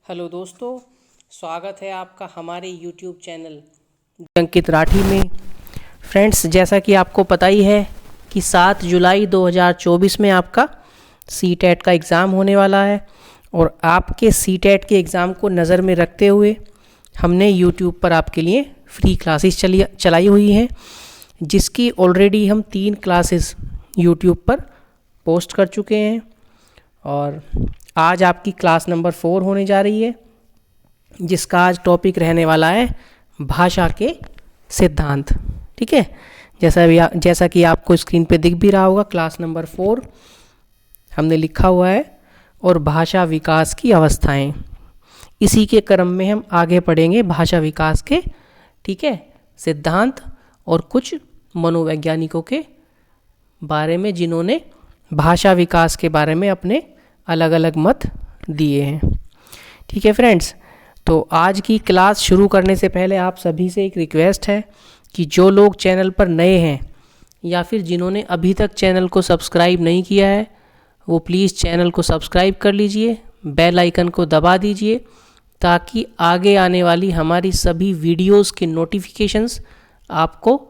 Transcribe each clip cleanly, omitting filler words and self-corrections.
Hello दोस्तों, स्वागत है आपका हमारे YouTube चैनल अंकित राठी में। फ्रेंड्स, जैसा कि आपको पता ही है कि 7 जुलाई 2024 में आपका CTET का एग्ज़ाम होने वाला है और आपके CTET के एग्ज़ाम को नज़र में रखते हुए हमने YouTube पर आपके लिए फ्री क्लासेस चलाई हुई हैं, जिसकी ऑलरेडी हम 3 क्लासेस YouTube पर पोस्ट कर चुके हैं और आज आपकी क्लास नंबर 4 होने जा रही है, जिसका आज टॉपिक रहने वाला है भाषा के सिद्धांत। ठीक है, जैसा कि आपको स्क्रीन पे दिख भी रहा होगा, क्लास नंबर 4 हमने लिखा हुआ है और भाषा विकास की अवस्थाएं। इसी के क्रम में हम आगे पढ़ेंगे भाषा विकास के, ठीक है, सिद्धांत और कुछ मनोवैज्ञानिकों के बारे में, जिन्होंने भाषा विकास के बारे में अपने अलग अलग मत दिए हैं। ठीक है फ्रेंड्स, तो आज की क्लास शुरू करने से पहले आप सभी से एक रिक्वेस्ट है कि जो लोग चैनल पर नए हैं या फिर जिन्होंने अभी तक चैनल को सब्सक्राइब नहीं किया है, वो प्लीज़ चैनल को सब्सक्राइब कर लीजिए, बेल आइकन को दबा दीजिए, ताकि आगे आने वाली हमारी सभी वीडियोस के नोटिफिकेशंस आपको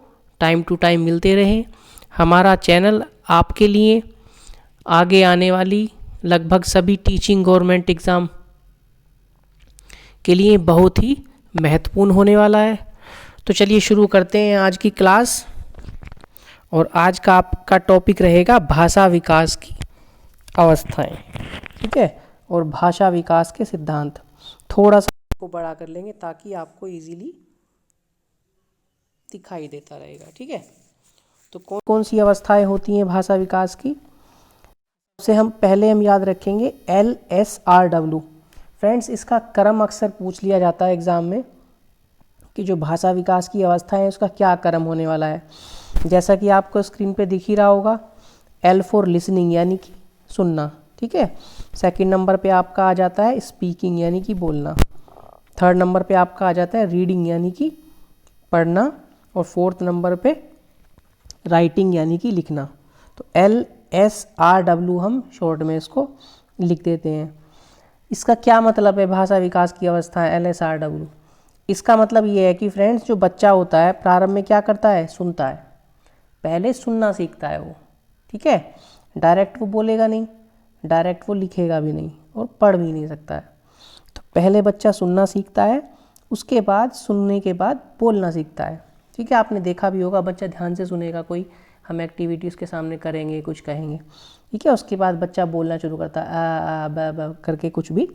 टाइम टू टाइम मिलते रहें। हमारा चैनल आपके लिए आगे आने वाली लगभग सभी टीचिंग गवर्नमेंट एग्ज़ाम के लिए बहुत ही महत्वपूर्ण होने वाला है। तो चलिए शुरू करते हैं आज की क्लास। और आज का आपका टॉपिक रहेगा भाषा विकास की अवस्थाएं, ठीक है, और भाषा विकास के सिद्धांत। थोड़ा सा इसको बड़ा कर लेंगे ताकि आपको इजीली दिखाई देता रहेगा। ठीक है, तो कौन कौन सी अवस्थाएं होती हैं भाषा विकास की? सबसे पहले हम याद रखेंगे LSRW। फ्रेंड्स, इसका क्रम अक्सर पूछ लिया जाता है एग्ज़ाम में कि जो भाषा विकास की अवस्था है उसका क्या क्रम होने वाला है। जैसा कि आपको स्क्रीन पे दिख ही रहा होगा, L फॉर लिसनिंग यानी कि सुनना, ठीक है। सेकंड नंबर पे आपका आ जाता है स्पीकिंग यानी कि बोलना। थर्ड नंबर पे आपका आ जाता है रीडिंग यानी कि पढ़ना। और फोर्थ नंबर पे राइटिंग यानी कि लिखना। तो LSRW हम शॉर्ट में इसको लिख देते हैं। इसका क्या मतलब है भाषा विकास की अवस्था है LSRW? इसका मतलब ये है कि फ्रेंड्स, जो बच्चा होता है प्रारंभ में क्या करता है? सुनता है। पहले सुनना सीखता है वो, ठीक है। डायरेक्ट वो बोलेगा नहीं, डायरेक्ट वो लिखेगा भी नहीं और पढ़ भी नहीं सकता है। तो पहले बच्चा सुनना सीखता है, उसके बाद सुनने के बाद बोलना सीखता है। ठीक है, आपने देखा भी होगा, बच्चा ध्यान से सुनेगा, कोई हम एक्टिविटी उसके सामने करेंगे, कुछ कहेंगे, ठीक है, उसके बाद बच्चा बोलना शुरू करता है आ ब ब करके कुछ भी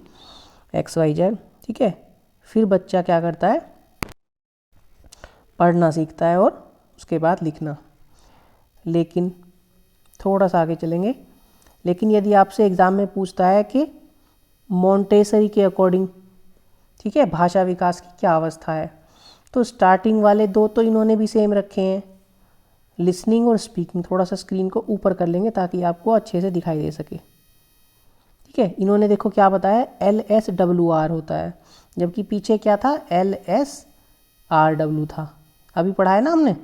XYZ, ठीक है। फिर बच्चा क्या करता है? पढ़ना सीखता है और उसके बाद लिखना। लेकिन थोड़ा सा आगे चलेंगे, लेकिन यदि आपसे एग्ज़ाम में पूछता है कि मॉन्टेसरी के अकॉर्डिंग, ठीक है, भाषा विकास की क्या अवस्था है, तो स्टार्टिंग वाले दो तो इन्होंने भी सेम रखे हैं, लिसनिंग और स्पीकिंग। थोड़ा सा स्क्रीन को ऊपर कर लेंगे ताकि आपको अच्छे से दिखाई दे सके, ठीक है। इन्होंने देखो क्या बताया, LSWR होता है, जबकि पीछे क्या था? LSRW था, अभी पढ़ा है ना हमने।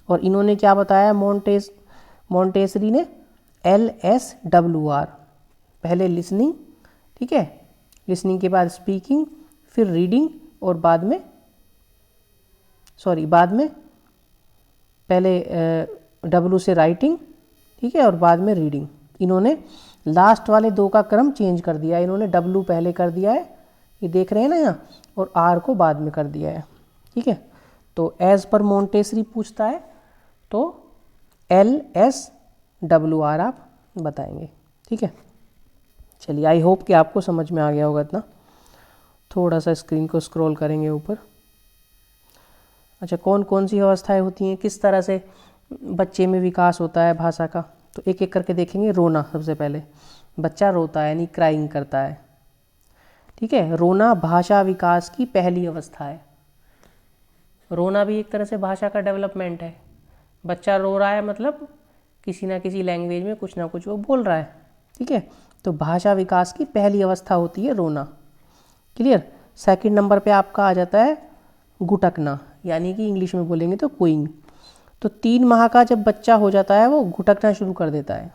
और इन्होंने क्या बताया, मॉन्टेसरी ने LSWR। पहले लिसनिंग, ठीक है, लिसनिंग के बाद स्पीकिंग, फिर रीडिंग और बाद में पहले W से राइटिंग, ठीक है, और बाद में रीडिंग। इन्होंने लास्ट वाले दो का क्रम चेंज कर दिया है। इन्होंने W पहले कर दिया है, ये देख रहे हैं ना यहाँ, और R को बाद में कर दिया है, ठीक है। तो एज पर मॉन्टेसरी पूछता है तो LSWR आप बताएंगे, ठीक है। चलिए, आई होप कि आपको समझ में आ गया होगा इतना। थोड़ा सा स्क्रीन को स्क्रॉल करेंगे ऊपर। अच्छा, कौन कौन सी अवस्थाएं होती हैं, किस तरह से बच्चे में विकास होता है भाषा का, तो एक एक करके देखेंगे। रोना, सबसे पहले बच्चा रोता है यानी क्राइंग करता है, ठीक है। रोना भाषा विकास की पहली अवस्था है। रोना भी एक तरह से भाषा का डेवलपमेंट है। बच्चा रो रहा है मतलब किसी ना किसी लैंग्वेज में कुछ ना कुछ वो बोल रहा है, ठीक है। तो भाषा विकास की पहली अवस्था होती है रोना, क्लियर। सेकंड नंबर पे आपका आ जाता है गुटकना, यानी कि इंग्लिश में बोलेंगे तो क्यूइंग। तो 3 माह का जब बच्चा हो जाता है वो गुटकना शुरू कर देता है।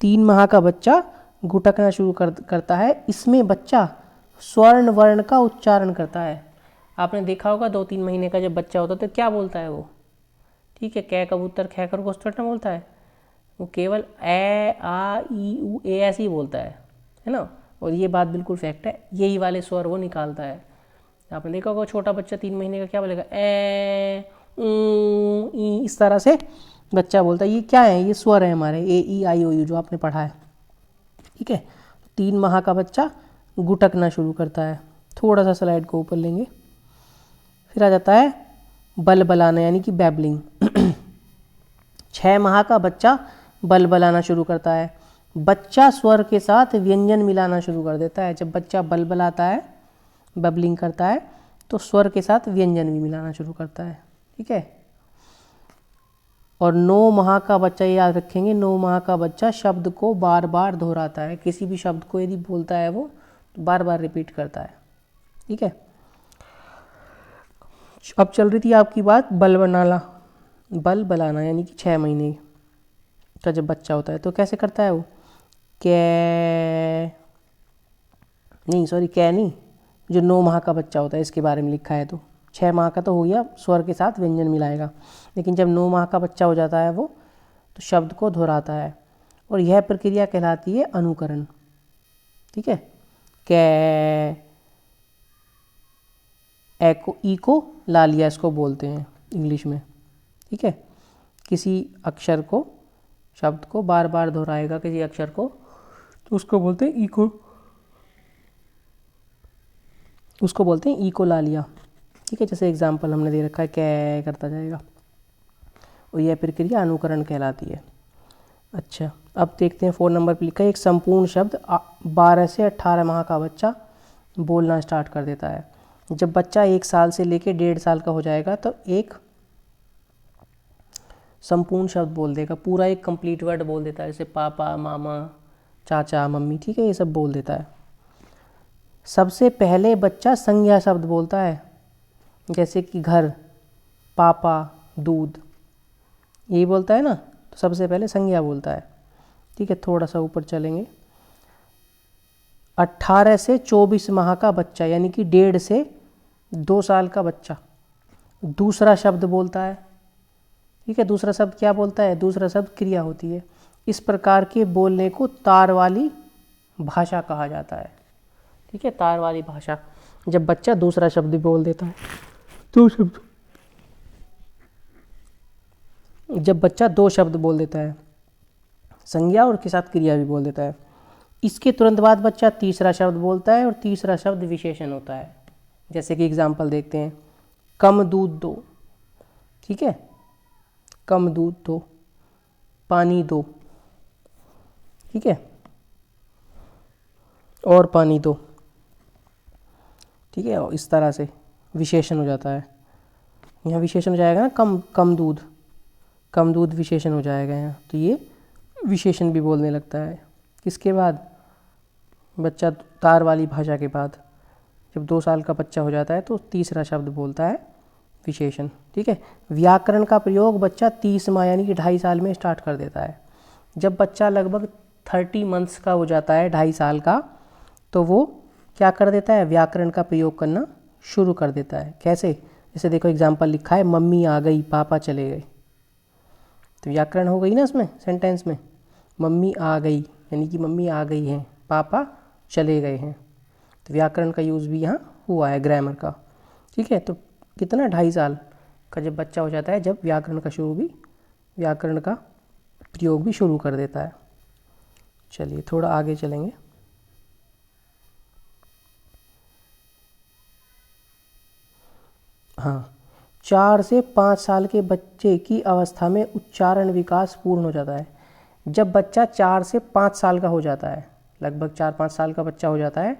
3 माह का बच्चा गुटकना शुरू करता है। इसमें बच्चा स्वर्ण वर्ण का उच्चारण करता है। आपने देखा होगा 2-3 महीने का जब बच्चा होता है तो क्या बोलता है वो, ठीक है, कै कबूतर खे खरगोश थोड़ा ना बोलता है, वो केवल ए आ ई उ ए ऐसे ही बोलता है ना। और ये बात बिल्कुल फैक्ट है, यही वाले स्वर वो निकालता है। आपने देखा होगा छोटा बच्चा 3 महीने का क्या बोलेगा, ए ऊ ई, इस तरह से बच्चा बोलता है। ये क्या है, ये स्वर है हमारे ए ई आई ओ यू जो आपने पढ़ा है, ठीक है। 3 माह का बच्चा गुटकना शुरू करता है। थोड़ा सा स्लाइड को ऊपर लेंगे, फिर आ जाता है बलबलाना यानी कि बैबलिंग। 6 माह का बच्चा बलबलाना शुरू करता है। बच्चा स्वर के साथ व्यंजन मिलाना शुरू कर देता है। जब बच्चा बलबलाता है, बबलिंग करता है, तो स्वर के साथ व्यंजन भी मिलाना शुरू करता है, ठीक है। और 9 माह का बच्चा, याद रखेंगे, 9 माह का बच्चा शब्द को बार बार दोहराता है। किसी भी शब्द को यदि बोलता है वो तो बार बार रिपीट करता है, ठीक है। अब चल रही थी आपकी बात बल बनाना यानी कि 6 महीने का जब बच्चा होता है तो कैसे करता है वो, कै नहीं, जो 9 माह का बच्चा होता है इसके बारे में लिखा है। तो 6 माह का तो हो गया, स्वर के साथ व्यंजन मिलाएगा। लेकिन जब 9 माह का बच्चा हो जाता है वो, तो शब्द को दोहराता है और यह प्रक्रिया कहलाती है अनुकरण, ठीक है। कै ई को लालिया इसको बोलते हैं इंग्लिश में, ठीक है। किसी अक्षर को, शब्द को बार बार दोहराएगा किसी अक्षर को, तो उसको बोलते हैं ई को लालिया, ठीक है। जैसे एग्जाम्पल हमने दे रखा है, क्या करता जाएगा, और यह प्रक्रिया अनुकरण कहलाती है। अच्छा, अब देखते हैं 4 नंबर पर लिखा है, एक संपूर्ण शब्द 12 से 18 माह का बच्चा बोलना स्टार्ट कर देता है। जब बच्चा 1 साल से लेकर 1.5 साल का हो जाएगा तो एक संपूर्ण शब्द बोल देगा, पूरा एक कंप्लीट वर्ड बोल देता है, जैसे पापा, मामा, चाचा, मम्मी, ठीक है, ये सब बोल देता है। सबसे पहले बच्चा संज्ञा शब्द बोलता है, जैसे कि घर, पापा, दूध, यही बोलता है ना, तो सबसे पहले संज्ञा बोलता है, ठीक है। थोड़ा सा ऊपर चलेंगे, 18 से 24 माह का बच्चा यानी कि 1.5 से 2 साल का बच्चा दूसरा शब्द बोलता है, ठीक है। दूसरा शब्द क्या बोलता है, दूसरा शब्द क्रिया होती है। इस प्रकार के बोलने को तार वाली भाषा कहा जाता है, ठीक है, तार वाली भाषा। जब बच्चा दूसरा शब्द बोल देता है, जब बच्चा 2 शब्द बोल देता है, संज्ञा और के साथ क्रिया भी बोल देता है। इसके तुरंत बाद बच्चा तीसरा शब्द बोलता है और तीसरा शब्द विशेषण होता है। जैसे कि एग्जाम्पल देखते हैं, कम दूध दो, ठीक है, कम दूध दो, पानी दो, ठीक है, और पानी दो, ठीक है। और इस तरह से विशेषण हो जाता है। यहाँ विशेषण हो जाएगा ना, कम दूध विशेषण हो जाएगा यहाँ, तो ये विशेषण भी बोलने लगता है। किसके बाद, बच्चा तार वाली भाषा के बाद। जब 2 साल का बच्चा हो जाता है तो तीसरा शब्द बोलता है विशेषण, ठीक है। व्याकरण का प्रयोग बच्चा 30 माह यानी कि 2.5 साल में स्टार्ट कर देता है। जब बच्चा लगभग 30 मंथ्स का हो जाता है, 2.5 साल का, तो वो क्या कर देता है, व्याकरण का प्रयोग करना शुरू कर देता है। कैसे, जैसे देखो एग्जाम्पल लिखा है, मम्मी आ गई, पापा चले गए, तो व्याकरण हो गई ना इसमें, सेंटेंस में। मम्मी आ गई यानी कि मम्मी आ गई हैं, पापा चले गए हैं, तो व्याकरण का यूज़ भी यहाँ हुआ है, ग्रामर का, ठीक है। तो कितना, 2.5 साल का जब बच्चा हो जाता है, जब व्याकरण का प्रयोग भी शुरू कर देता है। चलिए थोड़ा आगे चलेंगे। हाँ, 4 से 5 साल के बच्चे की अवस्था में उच्चारण विकास पूर्ण हो जाता है। जब बच्चा 4 से 5 साल का हो जाता है, लगभग 4-5 साल का बच्चा हो जाता है,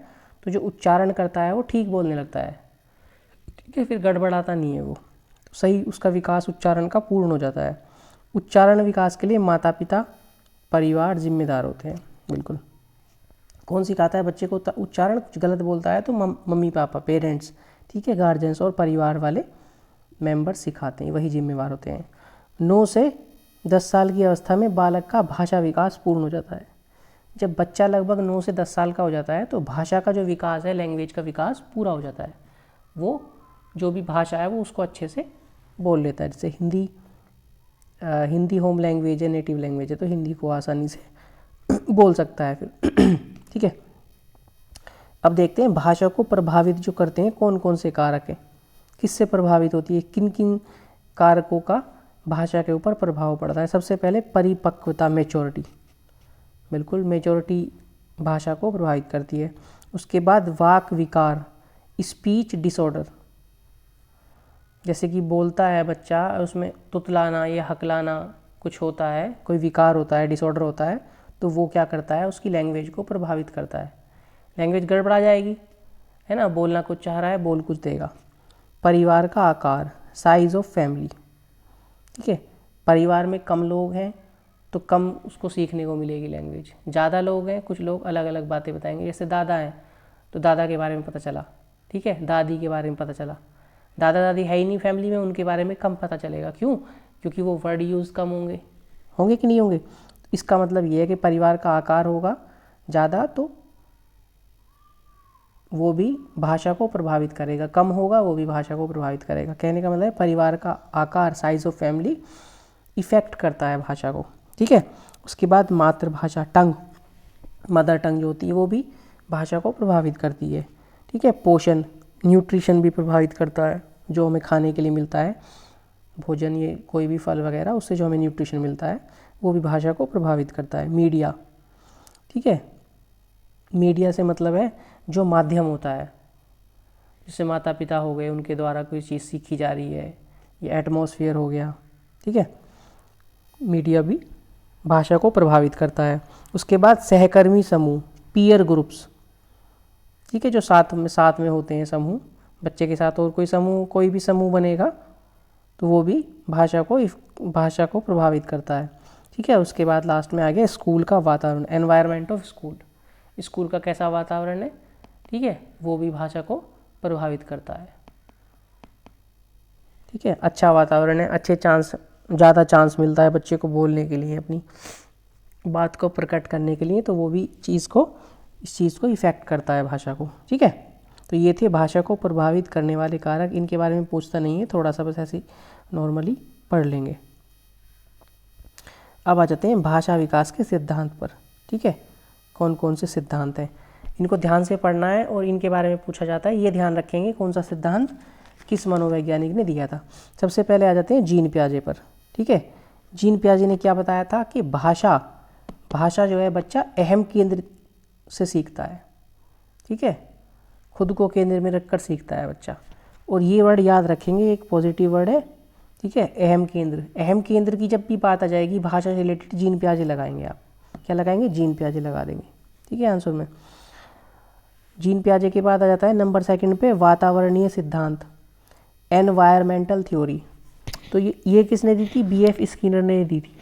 तो जो उच्चारण करता है वो ठीक बोलने लगता है, ठीक है, फिर गड़बड़ाता नहीं है वो, तो सही उसका विकास उच्चारण का पूर्ण हो जाता है। उच्चारण विकास के लिए माता पिता, परिवार जिम्मेदार होते हैं, बिल्कुल। कौन सिखाता है बच्चे को उच्चारण, कुछ गलत बोलता है तो मम्मी पापा, पेरेंट्स, ठीक है, गार्जियंस और परिवार वाले मेंबर सिखाते हैं, वही जिम्मेवार होते हैं। 9 से 10 साल की अवस्था में बालक का भाषा विकास पूर्ण हो जाता है। जब बच्चा लगभग 9 से 10 साल का हो जाता है तो भाषा का जो विकास है, लैंग्वेज का विकास पूरा हो जाता है। वो जो भी भाषा है वो उसको अच्छे से बोल लेता है। जैसे हिंदी होम लैंग्वेज है, नेटिव लैंग्वेज है, तो हिंदी को आसानी से बोल सकता है फिर। ठीक है, अब देखते हैं भाषा को प्रभावित जो करते हैं कौन कौन से कारक हैं, किससे प्रभावित होती है, किन किन कारकों का भाषा के ऊपर प्रभाव पड़ता है। सबसे पहले परिपक्वता, मैच्योरिटी, बिल्कुल मैच्योरिटी भाषा को प्रभावित करती है। उसके बाद वाक विकार, स्पीच डिसऑर्डर, जैसे कि बोलता है बच्चा, उसमें तुतलाना या हकलाना कुछ होता है, कोई विकार होता है, डिसऑर्डर होता है, तो वो क्या करता है, उसकी लैंग्वेज को प्रभावित करता है। लैंग्वेज गड़बड़ा जाएगी, है ना, बोलना कुछ चाह रहा है, बोल कुछ देगा। परिवार का आकार, साइज ऑफ फैमिली, ठीक है, परिवार में कम लोग हैं तो कम उसको सीखने को मिलेगी लैंग्वेज। ज़्यादा लोग हैं, कुछ लोग अलग अलग बातें बताएंगे। जैसे दादा हैं तो दादा के बारे में पता चला, ठीक है, दादी के बारे में पता चला। दादा दादी है ही नहीं फैमिली में, उनके बारे में कम पता चलेगा। क्यों? क्योंकि वो वर्ड यूज़ कम होंगे कि नहीं होंगे। इसका मतलब ये है कि परिवार का आकार होगा ज़्यादा तो वो भी भाषा को प्रभावित करेगा, कम होगा वो भी भाषा को प्रभावित करेगा। कहने का मतलब है परिवार का आकार, साइज ऑफ फैमिली इफ़ेक्ट करता है भाषा को, ठीक है। उसके बाद मातृभाषा, टंग, मदर टंग जो होती है वो भी भाषा को प्रभावित करती है, ठीक है। पोषण, न्यूट्रिशन भी प्रभावित करता है, जो हमें खाने के लिए मिलता है भोजन, ये कोई भी फल वगैरह, उससे जो हमें न्यूट्रिशन मिलता है वो भी भाषा को प्रभावित करता है। मीडिया, ठीक है, मीडिया से मतलब है जो माध्यम होता है, जैसे माता पिता हो गए, उनके द्वारा कोई चीज़ सीखी जा रही है, ये एटमॉस्फेयर हो गया, ठीक है। मीडिया भी भाषा को प्रभावित करता है। उसके बाद सहकर्मी समूह, पीयर ग्रुप्स, ठीक है, जो साथ में होते हैं समूह, बच्चे के साथ और कोई समूह, कोई भी समूह बनेगा तो वो भी भाषा को प्रभावित करता है, ठीक है। उसके बाद लास्ट में आ गया स्कूल का वातावरण, एनवायरनमेंट ऑफ स्कूल, स्कूल का कैसा वातावरण है, ठीक है, वो भी भाषा को प्रभावित करता है, ठीक है। अच्छा वातावरण है, ज़्यादा चांस मिलता है बच्चे को बोलने के लिए, अपनी बात को प्रकट करने के लिए, तो वो भी इस चीज़ को इफ़ेक्ट करता है भाषा को, ठीक है। तो ये थे भाषा को प्रभावित करने वाले कारक। इनके बारे में पूछता नहीं है, थोड़ा सा बस ऐसे नॉर्मली पढ़ लेंगे। अब आ जाते हैं भाषा विकास के सिद्धांत पर, ठीक है, कौन कौन से सिद्धांत हैं, इनको ध्यान से पढ़ना है और इनके बारे में पूछा जाता है, ये ध्यान रखेंगे कौन सा सिद्धांत किस मनोवैज्ञानिक ने दिया था। सबसे पहले आ जाते हैं जीन पियाजे पर, ठीक है। जीन पियाजे ने क्या बताया था कि भाषा जो है बच्चा अहम केंद्र से सीखता है, ठीक है, खुद को केंद्र में रखकर सीखता है बच्चा। और ये वर्ड याद रखेंगे, एक पॉजिटिव वर्ड है, ठीक है, अहम केंद्र। अहम केंद्र की जब भी बात आ जाएगी भाषा से रिलेटेड, जीन पियाजे लगाएंगे आप। क्या लगाएंगे? जीन पियाजे लगा देंगे, ठीक है, आंसर में। जीन पियाजे के बाद आ जाता है नंबर सेकंड पे वातावरणीय सिद्धांत, एनवायरमेंटल थ्योरी। तो ये किसने दी थी? बीएफ स्किनर ने दी थी।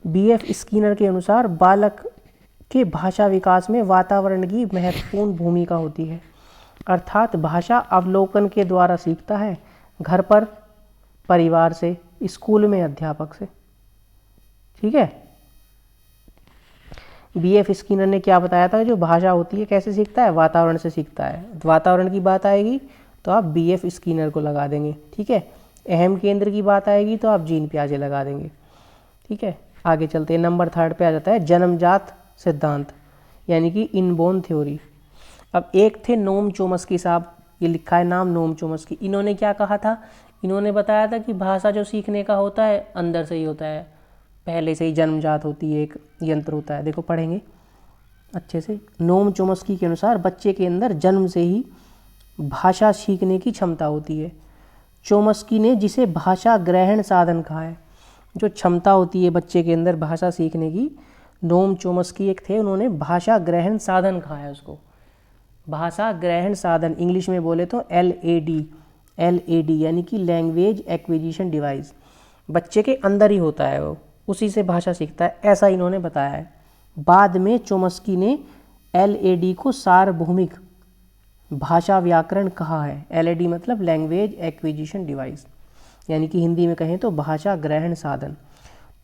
बीएफ स्किनर के अनुसार बालक के भाषा विकास में वातावरण की महत्वपूर्ण भूमिका होती है, अर्थात भाषा अवलोकन के द्वारा सीखता है, घर पर, परिवार से, स्कूल में अध्यापक से, ठीक है। बीएफ स्किनर ने क्या बताया था? जो भाषा होती है कैसे सीखता है? वातावरण से सीखता है। वातावरण की बात आएगी तो आप बीएफ स्किनर को लगा देंगे, ठीक है। अहम केंद्र की बात आएगी तो आप जीन पियाजे लगा देंगे, ठीक है। आगे चलते हैं, नंबर थर्ड पे आ जाता है जन्मजात सिद्धांत, यानी कि इनबोर्न थ्योरी। अब एक थे नोम चोमस्की साहब, ये लिखा है नाम नोम चोमस्की। इन्होंने क्या कहा था? इन्होंने बताया था कि भाषा जो सीखने का होता है अंदर से ही होता है, पहले से ही जन्मजात होती है, एक यंत्र होता है। देखो पढ़ेंगे अच्छे से। नोम चोमस्की के अनुसार बच्चे के अंदर जन्म से ही भाषा सीखने की क्षमता होती है। चोमस्की ने जिसे भाषा ग्रहण साधन कहा है, जो क्षमता होती है बच्चे के अंदर भाषा सीखने की, नोम चोमस्की एक थे, उन्होंने भाषा ग्रहण साधन कहा है उसको। भाषा ग्रहण साधन इंग्लिश में बोले तो LAD यानी कि लैंग्वेज एक्विजिशन डिवाइस। बच्चे के अंदर ही होता है वो, उसी से भाषा सीखता है, ऐसा इन्होंने बताया है। बाद में चोमस्की ने LAD को सार्वभौमिक भाषा व्याकरण कहा है। LAD मतलब लैंग्वेज एक्विजिशन डिवाइस, यानी कि हिंदी में कहें तो भाषा ग्रहण साधन।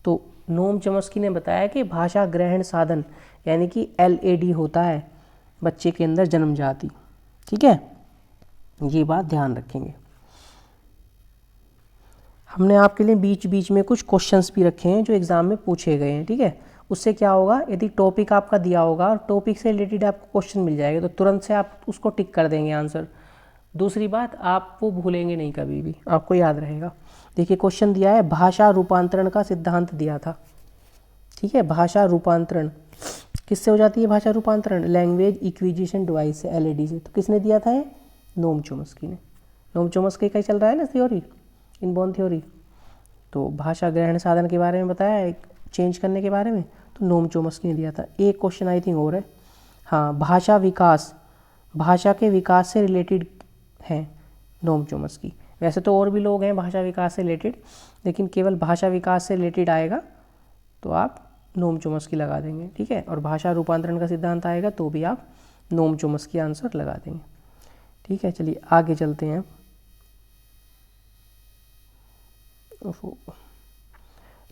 तो नोम चॉम्स्की ने बताया कि भाषा ग्रहण साधन यानी कि LAD होता है बच्चे के अंदर जन्मजात ही। ठीक है, ये बात ध्यान रखेंगे। हमने आपके लिए बीच बीच में कुछ क्वेश्चंस भी रखे हैं जो एग्जाम में पूछे गए हैं। ठीक है, उससे क्या होगा, यदि टॉपिक आपका दिया होगा और टॉपिक से रिलेटेड आपको क्वेश्चन मिल जाएगा तो तुरंत से आप उसको टिक कर देंगे आंसर। दूसरी बात, आप वो भूलेंगे नहीं कभी भी, आपको याद रहेगा। देखिए क्वेश्चन दिया है, भाषा रूपांतरण का सिद्धांत दिया था। ठीक है, भाषा रूपांतरण किससे हो जाती है भाषा रूपांतरण? लैंग्वेज एक्विजिशन डिवाइस से, LAD से। तो किसने दिया था ये? नोम चॉम्स्की ने। नोम चॉम्स्की का ही चल रहा है ना थ्योरी, इनबॉर्न थ्योरी। तो भाषा ग्रहण साधन के बारे में बताया है, चेंज करने के बारे में, तो नोम चॉम्स्की ने दिया था। एक क्वेश्चन आई थिंक और है, हाँ, भाषा विकास, भाषा के विकास से रिलेटेड हैं नोम चॉम्स्की। वैसे तो और भी लोग हैं भाषा विकास से रिलेटेड, लेकिन केवल भाषा विकास से रिलेटेड आएगा तो आप नोम चॉम्स्की लगा देंगे। ठीक है, और भाषा रूपांतरण का सिद्धांत आएगा तो भी आप नोम चॉम्स्की आंसर लगा देंगे। ठीक है, चलिए आगे चलते हैं।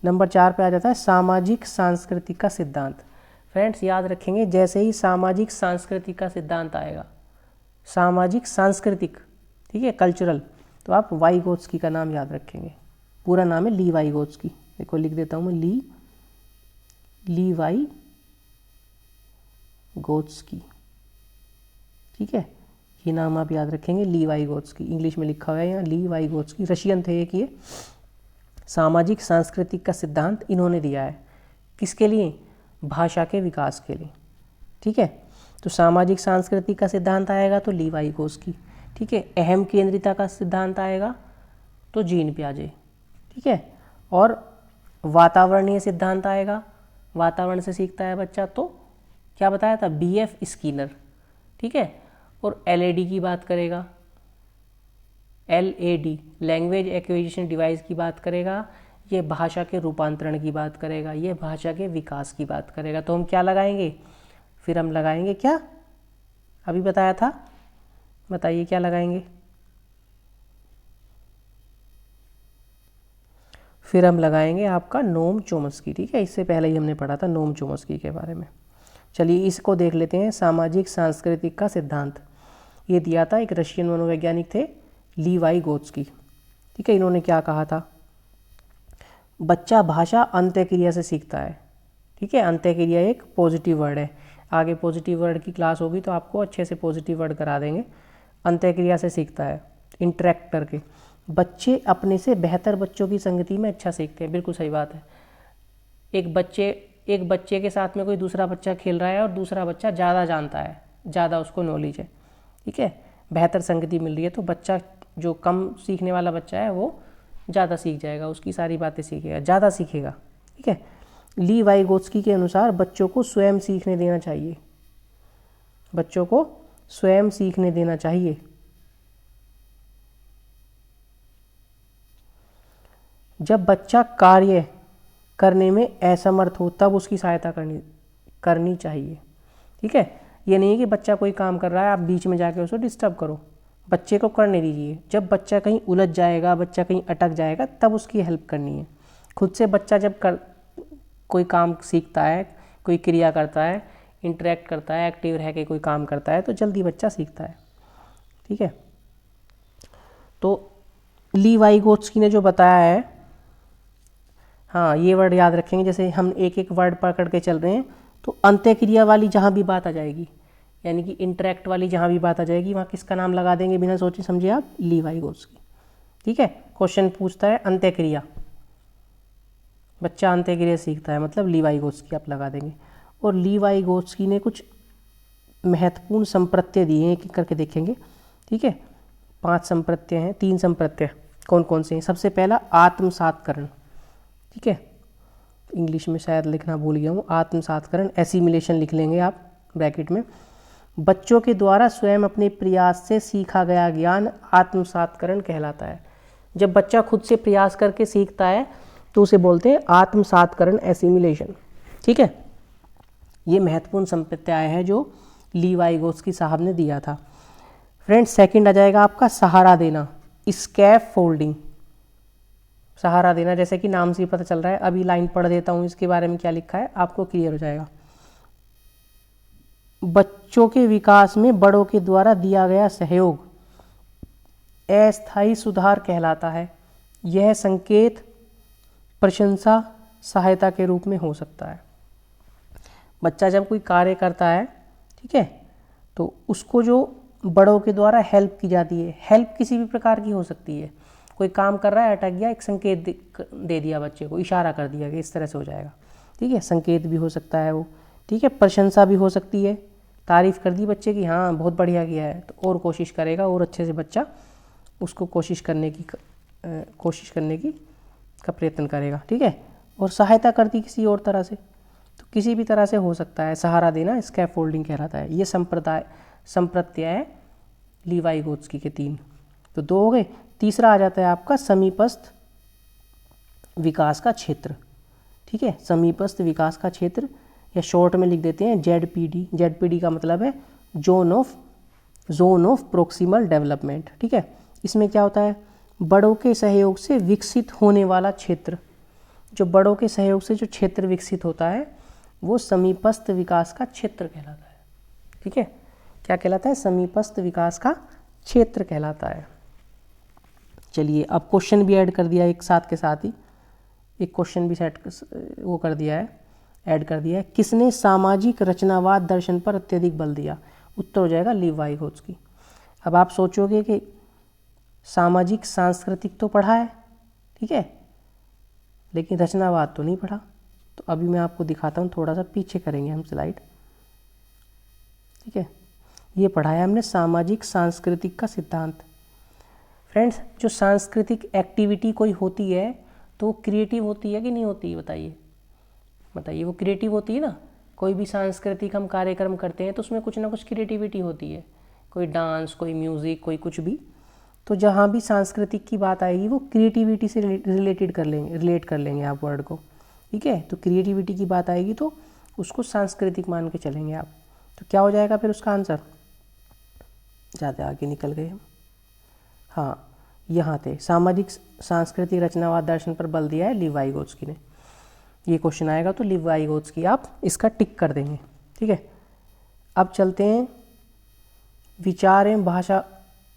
नंबर 4 पे आ जाता है सामाजिक सांस्कृतिक का सिद्धांत। फ्रेंड्स याद रखेंगे, जैसे ही सामाजिक सांस्कृतिक का सिद्धांत आएगा, सामाजिक सांस्कृतिक, ठीक है, कल्चरल, तो आप वाइगोत्स्की का नाम याद रखेंगे। पूरा नाम है ली वाइगोत्स्की। देखो लिख देता हूँ मैं, ली वाइगोत्स्की। ठीक है, ये नाम आप याद रखेंगे, ली वाइगोत्स्की। इंग्लिश में लिखा हुआ है यहाँ ली वाइगोत्स्की। रशियन थे एक ये। सामाजिक सांस्कृतिक का सिद्धांत इन्होंने दिया है, किसके लिए? भाषा के विकास के लिए। ठीक है, तो सामाजिक सांस्कृतिक का सिद्धांत आएगा तो ली वाइगोत्स्की। ठीक है, अहम केंद्रिता का सिद्धांत आएगा तो जीन पियाजे। ठीक है, और वातावरणीय सिद्धांत आएगा, वातावरण से सीखता है बच्चा, तो क्या बताया था? BF Skinner. ठीक है, और LAD की बात करेगा, LAD लैंग्वेज एक्विजिशन डिवाइस की बात करेगा, ये भाषा के रूपांतरण की बात करेगा, ये भाषा के विकास की बात करेगा। तो हम क्या लगाएंगे? फिर हम लगाएंगे क्या? अभी बताया था, बताइए क्या लगाएंगे? फिर हम लगाएंगे आपका नोम चॉम्स्की। ठीक है, इससे पहले ही हमने पढ़ा था नोम चॉम्स्की के बारे में। चलिए इसको देख लेते हैं, सामाजिक सांस्कृतिक का सिद्धांत। ये दिया था, एक रशियन मनोवैज्ञानिक थे ली वाइगोत्स्की। ठीक है, इन्होंने क्या कहा था? बच्चा भाषा अंत्यक्रिया से सीखता है। ठीक है, अंत्यक्रिया एक पॉजिटिव वर्ड है, आगे पॉजिटिव वर्ड की क्लास होगी तो आपको अच्छे से पॉजिटिव वर्ड करा देंगे। अंत्यक्रिया से सीखता है, इंटरेक्ट करके। बच्चे अपने से बेहतर बच्चों की संगति में अच्छा सीखते हैं। बिल्कुल सही बात है। एक बच्चे के साथ में कोई दूसरा बच्चा खेल रहा है और दूसरा बच्चा ज़्यादा जानता है, ज़्यादा उसको नॉलेज है। ठीक है, बेहतर संगति मिल रही है तो बच्चा, जो कम सीखने वाला बच्चा है, वो ज़्यादा सीख जाएगा, उसकी सारी बातें सीखेगा, ज़्यादा सीखेगा। ठीक है, ली वाइगोत्स्की के अनुसार बच्चों को स्वयं सीखने देना चाहिए, बच्चों को स्वयं सीखने देना चाहिए। जब बच्चा कार्य करने में असमर्थ हो तब उसकी सहायता करनी चाहिए। ठीक है, ये नहीं है कि बच्चा कोई काम कर रहा है आप बीच में जाके उसको डिस्टर्ब करो, बच्चे को करने दीजिए। जब बच्चा कहीं उलझ जाएगा, बच्चा कहीं अटक जाएगा, तब उसकी हेल्प करनी है। खुद से बच्चा जब कोई काम सीखता है, कोई क्रिया करता है, इंटरेक्ट करता है, एक्टिव रह के कोई काम करता है, तो जल्दी बच्चा सीखता है। ठीक है, तो ली वाइगोत्स्की ने जो बताया है, हाँ ये वर्ड याद रखेंगे। जैसे हम एक एक वर्ड पकड़ के चल रहे हैं तो अंत्यक्रिया वाली जहाँ भी बात आ जाएगी, यानी कि इंटरेक्ट वाली जहाँ भी बात आ जाएगी, वहाँ किसका नाम लगा देंगे बिना सोचे समझे आप? ली वाइगोत्स्की। ठीक है, क्वेश्चन पूछता है अंत्यक्रिया, बच्चा अंत्यक्रिया सीखता है, मतलब ली वाइगोत्स्की आप लगा देंगे। और ली वाइगोत्स्की ने कुछ महत्वपूर्ण संप्रत्यय दिए हैं, एक एक करके देखेंगे। ठीक है, 5 संप्रत्यय हैं, 3 संप्रत्यय कौन कौन से हैं? सबसे पहला आत्मसातकरण। ठीक है, इंग्लिश में शायद लिखना भूल गया हूँ, आत्मसातकरण, एसिमिलेशन लिख लेंगे आप ब्रैकेट में। बच्चों के द्वारा स्वयं अपने प्रयास से सीखा गया ज्ञान आत्मसातकरण कहलाता है। जब बच्चा खुद से प्रयास करके सीखता है तो उसे बोलते हैं आत्मसातकरण, एसिमिलेशन। ठीक है, ये महत्वपूर्ण संप्रत्यय है जो ली वाइगोत्स्की साहब ने दिया था। फ्रेंड्स, सेकंड आ जाएगा आपका सहारा देना, स्कैफ फोल्डिंग। सहारा देना, जैसे कि नाम से ही पता चल रहा है। अभी लाइन पढ़ देता हूँ, इसके बारे में क्या लिखा है आपको क्लियर हो जाएगा। बच्चों के विकास में बड़ों के द्वारा दिया गया सहयोग अस्थायी सुधार कहलाता है। यह संकेत प्रशंसा सहायता के रूप में हो सकता है। बच्चा जब कोई कार्य करता है, ठीक है, तो उसको जो बड़ों के द्वारा हेल्प की जाती है, हेल्प किसी भी प्रकार की हो सकती है। कोई काम कर रहा है, अटक गया, एक संकेत दे दिया बच्चे को, इशारा कर दिया कि इस तरह से हो जाएगा, ठीक है, संकेत भी हो सकता है वो, ठीक है। प्रशंसा भी हो सकती है, तारीफ़ कर दी बच्चे की, हाँ बहुत बढ़िया किया है, तो और कोशिश करेगा और अच्छे से बच्चा उसको कोशिश करने की का प्रयत्न करेगा, ठीक है। और सहायता करती किसी और तरह से, तो किसी भी तरह से हो सकता है। सहारा देना स्कैफोल्डिंग कहलाता है। ये संप्रत्यय लीवाइगोत्स्की के 3, तो 2 हो गए। तीसरा आ जाता है आपका समीपस्थ विकास का क्षेत्र, ठीक है, समीपस्थ विकास का क्षेत्र, या शॉर्ट में लिख देते हैं ZPD। ZPD का मतलब है जोन ऑफ प्रोक्सिमल डेवलपमेंट, ठीक है। इसमें क्या होता है, बड़ों के सहयोग से विकसित होने वाला क्षेत्र। जो बड़ों के सहयोग से जो क्षेत्र विकसित होता है वो समीपस्थ विकास का क्षेत्र कहलाता है, ठीक है। क्या कहलाता है, समीपस्थ विकास का क्षेत्र कहलाता है। चलिए अब क्वेश्चन भी ऐड कर दिया एक साथ के साथ ही, एक क्वेश्चन भी ऐड कर दिया है। किसने सामाजिक रचनावाद दर्शन पर अत्यधिक बल दिया? उत्तर हो जाएगा लीवाइगोत्स्की। अब आप सोचोगे कि सामाजिक सांस्कृतिक तो पढ़ा है, ठीक है, लेकिन रचनावाद तो नहीं पढ़ा। तो अभी मैं आपको दिखाता हूँ, थोड़ा सा पीछे करेंगे हम स्लाइड, ठीक है। ये पढ़ा है हमने सामाजिक सांस्कृतिक का सिद्धांत। फ्रेंड्स, जो सांस्कृतिक एक्टिविटी कोई होती है तो क्रिएटिव होती है कि नहीं होती, बताइए वो क्रिएटिव होती है ना। कोई भी सांस्कृतिक हम कार्यक्रम करते हैं तो उसमें कुछ ना कुछ क्रिएटिविटी होती है, कोई डांस, कोई म्यूज़िक, कोई कुछ भी। तो जहाँ भी सांस्कृतिक की बात आएगी वो क्रिएटिविटी से रिलेट कर लेंगे आप वर्ड को, ठीक है। तो क्रिएटिविटी की बात आएगी तो उसको सांस्कृतिक मान के चलेंगे आप। तो क्या हो जाएगा फिर उसका आंसर, ज़्यादा आगे निकल गए हम, हाँ यहाँ थे, सामाजिक सांस्कृतिक रचनावाद दर्शन पर बल दिया है लीवाइगोत्स्की ने। ये क्वेश्चन आएगा तो लीवाइगोत्स्की आप इसका टिक कर देंगे, ठीक है। अब चलते हैं विचार एवं भाषा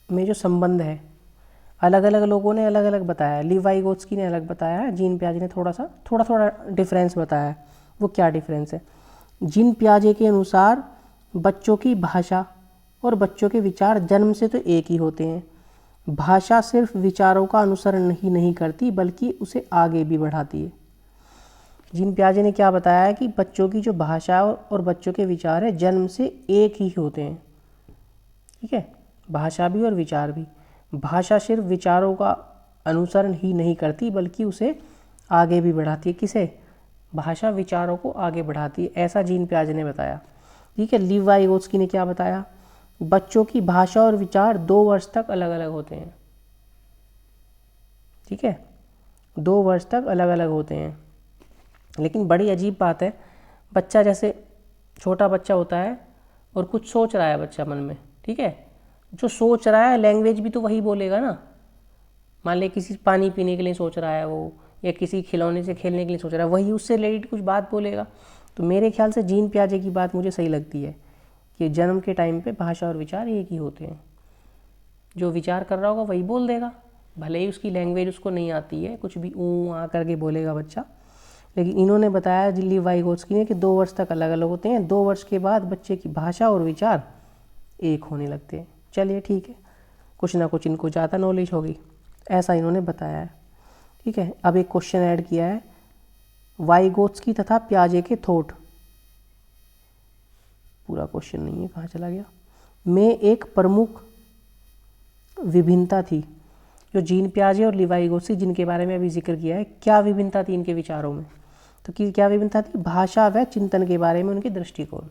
में जो संबंध है। अलग अलग लोगों ने अलग अलग बताया, लीवाइगोत्स्की ने अलग बताया, जीन पियाजे ने थोड़ा डिफरेंस बताया। वो क्या डिफरेंस है? जीन पियाजे के अनुसार बच्चों की भाषा और बच्चों के विचार जन्म से तो एक ही होते हैं। भाषा सिर्फ विचारों का अनुसरण ही नहीं करती बल्कि उसे आगे भी बढ़ाती है। जीन पियाजे ने क्या बताया है कि बच्चों की जो भाषा और बच्चों के विचार है जन्म से एक ही होते हैं, ठीक है, भाषा भी और विचार भी। भाषा सिर्फ विचारों का अनुसरण ही नहीं करती बल्कि उसे आगे भी बढ़ाती है। किसे? भाषा विचारों को आगे बढ़ाती है, ऐसा जीन पियाजे ने बताया, ठीक है। लीवाइगोत्स्की ने क्या बताया? बच्चों की भाषा और विचार 2 वर्ष तक अलग अलग होते हैं, ठीक है, 2 वर्ष तक अलग अलग होते हैं। लेकिन बड़ी अजीब बात है, बच्चा जैसे छोटा बच्चा होता है और कुछ सोच रहा है बच्चा मन में, ठीक है, जो सोच रहा है लैंग्वेज भी तो वही बोलेगा ना। मान ले किसी पानी पीने के लिए सोच रहा है वो, या किसी खिलौने से खेलने के लिए सोच रहा है, वही उससे रिलेटेड कुछ बात बोलेगा। तो मेरे ख्याल से जीन पियाजे की बात मुझे सही लगती है कि जन्म के टाइम पे भाषा और विचार एक ही होते हैं। जो विचार कर रहा होगा वही बोल देगा, भले ही उसकी लैंग्वेज उसको नहीं आती है, कुछ भी ऊँ आ करके बोलेगा बच्चा। लेकिन इन्होंने बताया लीवाइगोत्स्की ने कि 2 वर्ष तक अलग अलग होते हैं, 2 वर्ष के बाद बच्चे की भाषा और विचार एक होने लगते हैं। चलिए ठीक है, कुछ ना कुछ इनको ज़्यादा नॉलेज होगी, ऐसा इन्होंने बताया है, ठीक है। अब एक क्वेश्चन ऐड किया है, वाइगोत्स्की तथा पियाजे के थॉट, पूरा क्वेश्चन नहीं है, कहाँ चला गया, में एक प्रमुख विभिन्नता थी। जो जीन पियाजे और लीवाइगोत्स्की जिनके बारे में अभी जिक्र किया है, क्या विभिन्नता थी इनके विचारों में? तो क्या विभिन्नता थी? भाषा व चिंतन के बारे में उनके दृष्टिकोण।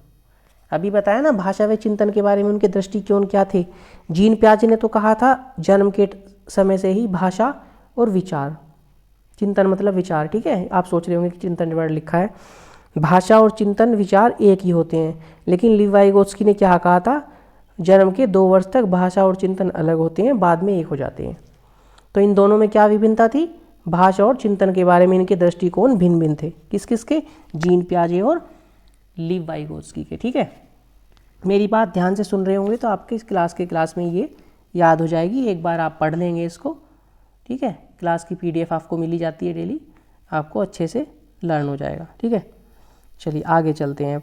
अभी बताया ना, भाषा व चिंतन के बारे में उनके दृष्टिकोण क्या थे। जीन पियाजे ने तो कहा था जन्म के समय से ही भाषा और विचार, चिंतन मतलब विचार, ठीक है। आप सोच रहे होंगे कि चिंतन वर्ड लिखा है, भाषा और चिंतन विचार एक ही होते हैं। लेकिन लीवाइगोत्स्की ने क्या कहा था? जन्म के 2 वर्ष तक भाषा और चिंतन अलग होते हैं, बाद में एक हो जाते हैं। तो इन दोनों में क्या विभिन्नता थी? भाषा और चिंतन के बारे में इनके दृष्टिकोण भिन्न भिन्न थे। किस किस के? जीन पियाजे और लीव वाइगोत्स्की के। ठीक है, मेरी बात ध्यान से सुन रहे होंगे तो आपके इस क्लास में ये याद हो जाएगी। एक बार आप पढ़ लेंगे इसको। ठीक है, क्लास की PDF आपको मिली जाती है डेली, आपको अच्छे से लर्न हो जाएगा। ठीक है, चलिए आगे चलते हैं।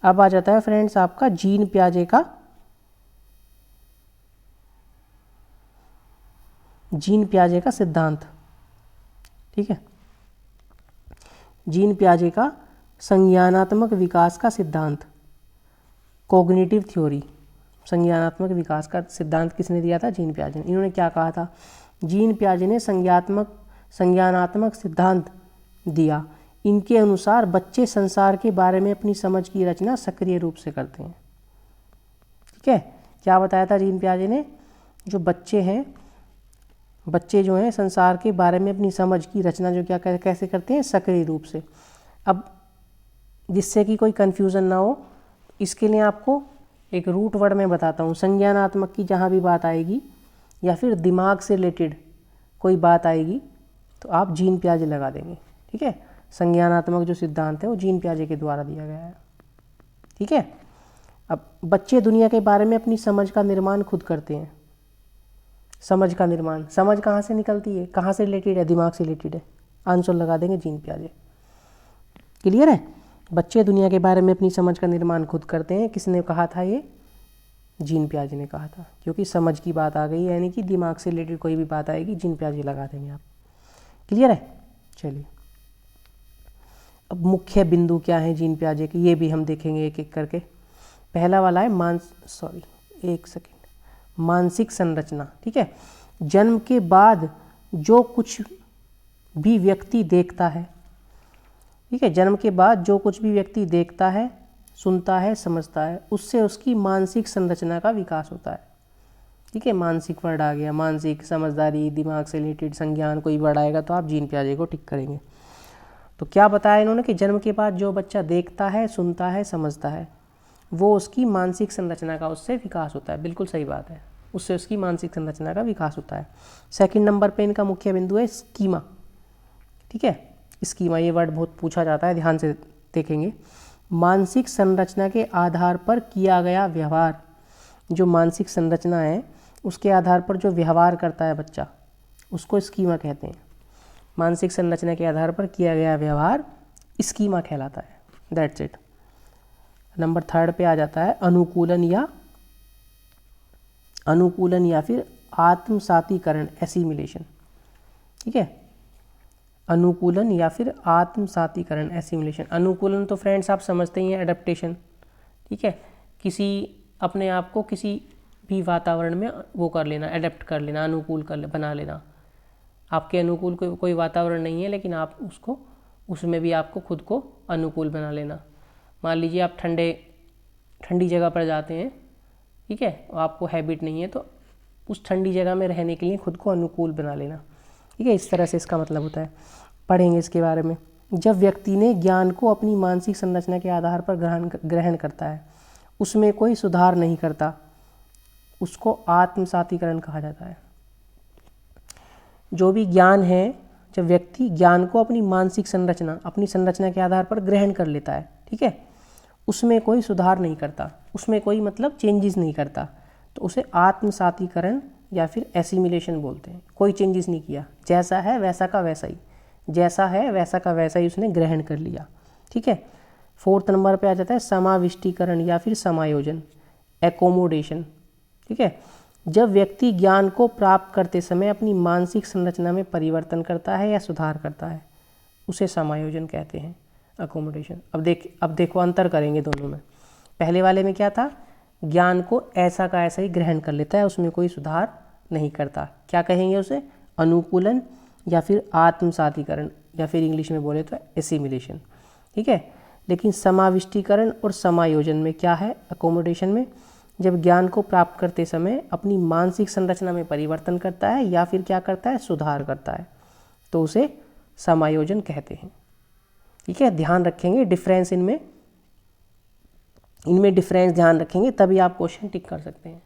अब आ जाता है फ्रेंड्स आपका जीन पियाजे का सिद्धांत। ठीक है, जीन पियाजे का संज्ञानात्मक विकास का सिद्धांत, कॉग्निटिव थ्योरी। संज्ञानात्मक विकास का सिद्धांत किसने दिया था? जीन पियाजे ने। इन्होंने क्या कहा था? जीन पियाजे ने संज्ञानात्मक सिद्धांत दिया। इनके अनुसार बच्चे संसार के बारे में अपनी समझ की रचना सक्रिय रूप से करते हैं। ठीक है, क्या बताया था जीन पियाजे ने? जो बच्चे जो हैं संसार के बारे में अपनी समझ की रचना जो कैसे करते हैं? सक्रिय रूप से। अब जिससे कि कोई कन्फ्यूज़न ना हो, इसके लिए आपको एक रूट वर्ड में बताता हूँ। संज्ञानात्मक की जहाँ भी बात आएगी या फिर दिमाग से रिलेटेड कोई बात आएगी तो आप जीन पियाजे लगा देंगे। ठीक है, संज्ञानात्मक जो सिद्धांत है वो जीन पियाजे के द्वारा दिया गया है। ठीक है, अब बच्चे दुनिया के बारे में अपनी समझ का निर्माण खुद करते हैं। समझ का निर्माण, समझ कहाँ से निकलती है? कहाँ से रिलेटेड है? दिमाग से रिलेटेड है। आंसर लगा देंगे जीन पियाजे। क्लियर है? बच्चे दुनिया के बारे में अपनी समझ का निर्माण खुद करते हैं। किसने कहा था ये? जीन पियाजे ने कहा था। क्योंकि समझ की बात आ गई, यानी कि दिमाग से रिलेटेड कोई भी बात आएगी जीन पियाजे लगा देंगे आप। क्लियर है? चलिए, अब मुख्य बिंदु क्या है जीन पियाजे के, ये भी हम देखेंगे एक एक करके। पहला वाला है मानसिक संरचना। ठीक है, जन्म के बाद जो कुछ भी व्यक्ति देखता है, ठीक है, जन्म के बाद जो कुछ भी व्यक्ति देखता है, सुनता है, समझता है, उससे उसकी मानसिक संरचना का विकास होता है। ठीक है, मानसिक वर्ड आ गया, मानसिक, समझदारी, दिमाग से रिलेटेड संज्ञान कोई वर्ड आएगा तो आप जीन पियाजे को टिक करेंगे। तो क्या बताया इन्होंने कि जन्म के बाद जो बच्चा देखता है, सुनता है, समझता है, वो उसकी मानसिक संरचना का उससे विकास होता है। बिल्कुल सही बात है, उससे उसकी मानसिक संरचना का विकास होता है। सेकंड नंबर पे इनका मुख्य बिंदु है स्कीमा। ठीक है, स्कीमा ये वर्ड बहुत पूछा जाता है, ध्यान से देखेंगे। मानसिक संरचना के आधार पर किया गया व्यवहार, जो मानसिक संरचना है उसके आधार पर जो व्यवहार करता है बच्चा, उसको स्कीमा कहते हैं। मानसिक संरचना के आधार पर किया गया व्यवहार स्कीमा कहलाता है। That's it. नंबर थर्ड पे आ जाता है अनुकूलन या फिर आत्मसातीकरण, एसिमिलेशन। ठीक है, अनुकूलन या फिर आत्मसातीकरण, एसिमिलेशन। अनुकूलन तो फ्रेंड्स आप समझते ही हैं, एडेप्टेशन। ठीक है, अपने आप को किसी भी वातावरण में वो कर लेना, एडेप्ट कर लेना, अनुकूल बना लेना। आपके अनुकूल कोई वातावरण नहीं है, लेकिन आप उसमें भी आपको खुद को अनुकूल बना लेना। मान लीजिए आप ठंडी जगह पर जाते हैं, ठीक है, और आपको हैबिट नहीं है, तो उस ठंडी जगह में रहने के लिए खुद को अनुकूल बना लेना। ठीक है, इस तरह से इसका मतलब होता है। पढ़ेंगे इसके बारे में। जब व्यक्ति ने ज्ञान को अपनी मानसिक संरचना के आधार पर ग्रहण करता है, उसमें कोई सुधार नहीं करता, उसको आत्मसातीकरण कहा जाता है। जो भी ज्ञान है, जब व्यक्ति ज्ञान को अपनी मानसिक संरचना, अपनी संरचना के आधार पर ग्रहण कर लेता है, ठीक है, उसमें कोई सुधार नहीं करता, उसमें कोई मतलब चेंजेस नहीं करता, तो उसे आत्मसातीकरण या फिर एसिमिलेशन बोलते हैं। कोई चेंजेस नहीं किया, जैसा है वैसा का वैसा ही, जैसा है वैसा का वैसा ही उसने ग्रहण कर लिया। ठीक है, फोर्थ नंबर पे आ जाता है समाविष्टीकरण या फिर समायोजन, एकोमोडेशन। ठीक है, जब व्यक्ति ज्ञान को प्राप्त करते समय अपनी मानसिक संरचना में परिवर्तन करता है या सुधार करता है, उसे समायोजन कहते हैं, अकोमोडेशन। अब देखो अंतर करेंगे दोनों में। पहले वाले में क्या था? ज्ञान को ऐसा का ऐसा ही ग्रहण कर लेता है, उसमें कोई सुधार नहीं करता। क्या कहेंगे उसे? अनुकूलन या फिर आत्मसातीकरण, या फिर इंग्लिश में बोले तो एसिमिलेशन। ठीक है, लेकिन समाविष्टीकरण और समायोजन में क्या है? अकोमोडेशन में जब ज्ञान को प्राप्त करते समय अपनी मानसिक संरचना में परिवर्तन करता है या फिर क्या करता है? सुधार करता है, तो उसे समायोजन कहते हैं। ठीक है, ध्यान रखेंगे डिफरेंस इनमें डिफरेंस ध्यान रखेंगे, तभी आप क्वेश्चन टिक कर सकते हैं।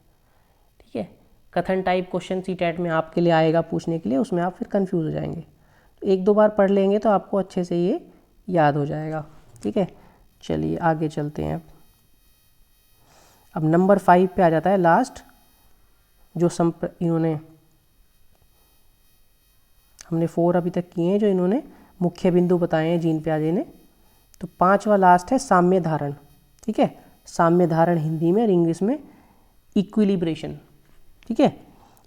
ठीक है, कथन टाइप क्वेश्चन सीटेट में आपके लिए आएगा पूछने के लिए, उसमें आप फिर कंफ्यूज हो जाएंगे। तो एक दो बार पढ़ लेंगे तो आपको अच्छे से ये याद हो जाएगा। ठीक है, चलिए आगे चलते हैं। अब नंबर 5 पे आ जाता है लास्ट, जो इन्होंने हमने 4 अभी तक किए हैं, जो इन्होंने मुख्य बिंदु बताए हैं जीन पियाजे ने। तो 5वां लास्ट है साम्य धारण। ठीक है, साम्य धारण हिंदी में और इंग्लिश में इक्विलिब्रेशन। ठीक है,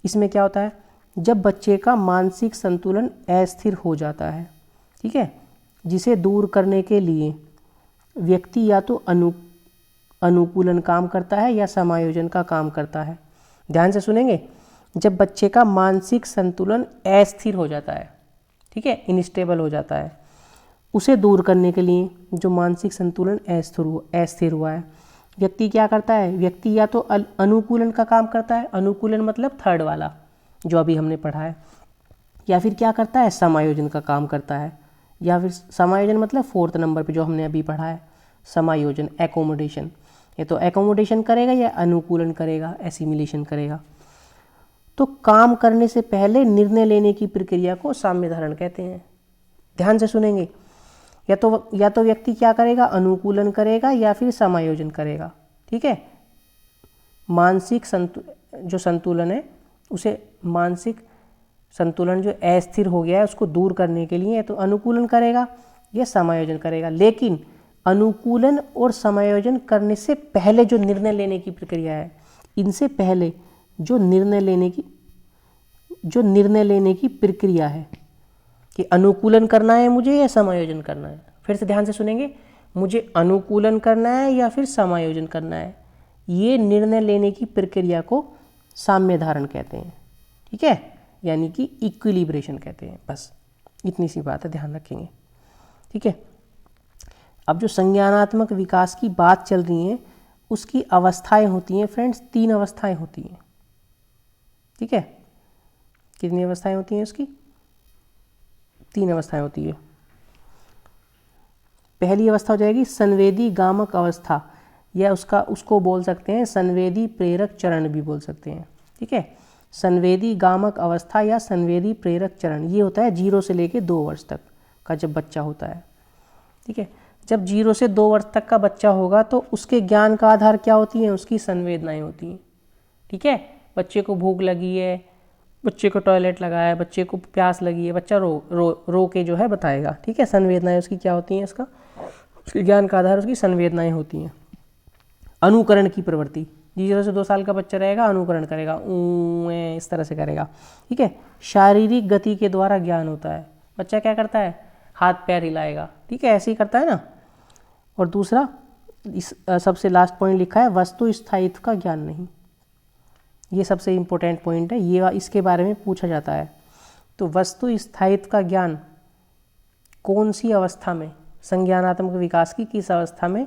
इसमें क्या होता है, जब बच्चे का मानसिक संतुलन अस्थिर हो जाता है, ठीक है, जिसे दूर करने के लिए व्यक्ति या तो अनुकूलन काम करता है या समायोजन का काम करता है। ध्यान से सुनेंगे, जब बच्चे का मानसिक संतुलन अस्थिर हो जाता है, ठीक है, इनस्टेबल हो जाता है, उसे दूर करने के लिए जो मानसिक संतुलन अस्थिर हुआ है, व्यक्ति क्या करता है, व्यक्ति या तो अनुकूलन का काम करता है, अनुकूलन मतलब थर्ड वाला जो अभी हमने पढ़ा है, या फिर क्या करता है, समायोजन का काम करता है, या फिर समायोजन मतलब 4th नंबर पे जो हमने अभी पढ़ा है, समायोजन, एकोमोडेशन। ये तो एकोमोडेशन करेगा या अनुकूलन करेगा, एसिमिलेशन करेगा। तो काम करने से पहले निर्णय लेने की प्रक्रिया को साम्य धारण कहते हैं। ध्यान से सुनेंगे, या तो व्यक्ति क्या करेगा, अनुकूलन करेगा या फिर समायोजन करेगा। ठीक है, मानसिक जो संतुलन है, उसे मानसिक संतुलन जो अस्थिर हो गया है उसको दूर करने के लिए तो अनुकूलन करेगा या समायोजन करेगा। लेकिन अनुकूलन और समायोजन करने से पहले जो निर्णय लेने की प्रक्रिया है, इनसे पहले जो निर्णय लेने की प्रक्रिया है कि अनुकूलन करना है मुझे या समायोजन करना है। फिर से ध्यान से सुनेंगे, मुझे अनुकूलन करना है या फिर समायोजन करना है, ये निर्णय लेने की प्रक्रिया को साम्य धारण कहते हैं। ठीक है, यानी कि इक्विलिब्रेशन कहते हैं। बस इतनी सी बात है, ध्यान रखेंगे। ठीक है, अब जो संज्ञानात्मक विकास की बात चल रही है उसकी अवस्थाएं होती हैं फ्रेंड्स, 3 अवस्थाएं होती हैं। ठीक है, कितनी अवस्थाएं होती हैं उसकी, 3 अवस्थाएं होती है। पहली अवस्था हो जाएगी संवेदी गामक अवस्था, या उसको बोल सकते हैं संवेदी प्रेरक चरण भी बोल सकते हैं। ठीक है, संवेदी गामक अवस्था या संवेदी प्रेरक चरण, ये होता है 0 से लेकर 2 वर्ष तक का जब बच्चा होता है। ठीक है, जब 0 से 2 वर्ष तक का बच्चा होगा तो उसके ज्ञान का आधार क्या होती है, उसकी संवेदनाएं होती हैं। ठीक है, बच्चे को भूख लगी है, बच्चे को टॉयलेट लगा है, बच्चे को प्यास लगी है, बच्चा रो के जो है बताएगा। ठीक है, संवेदनाएं उसकी क्या होती हैं, उसके ज्ञान का आधार उसकी संवेदनाएं होती हैं। अनुकरण की प्रवृत्ति, 0 से 2 साल का बच्चा रहेगा, अनुकरण करेगा, इस तरह से करेगा। ठीक है, शारीरिक गति के द्वारा ज्ञान होता है, बच्चा क्या करता है, हाथ पैर हिलाएगा। ठीक है, ऐसे ही करता है ना। और दूसरा, इस सबसे लास्ट पॉइंट लिखा है वस्तु स्थायित्व का ज्ञान नहीं, ये सबसे इम्पोर्टेंट पॉइंट है, ये इसके बारे में पूछा जाता है। तो वस्तु स्थायित्व का ज्ञान कौन सी अवस्था में, संज्ञानात्मक विकास की किस अवस्था में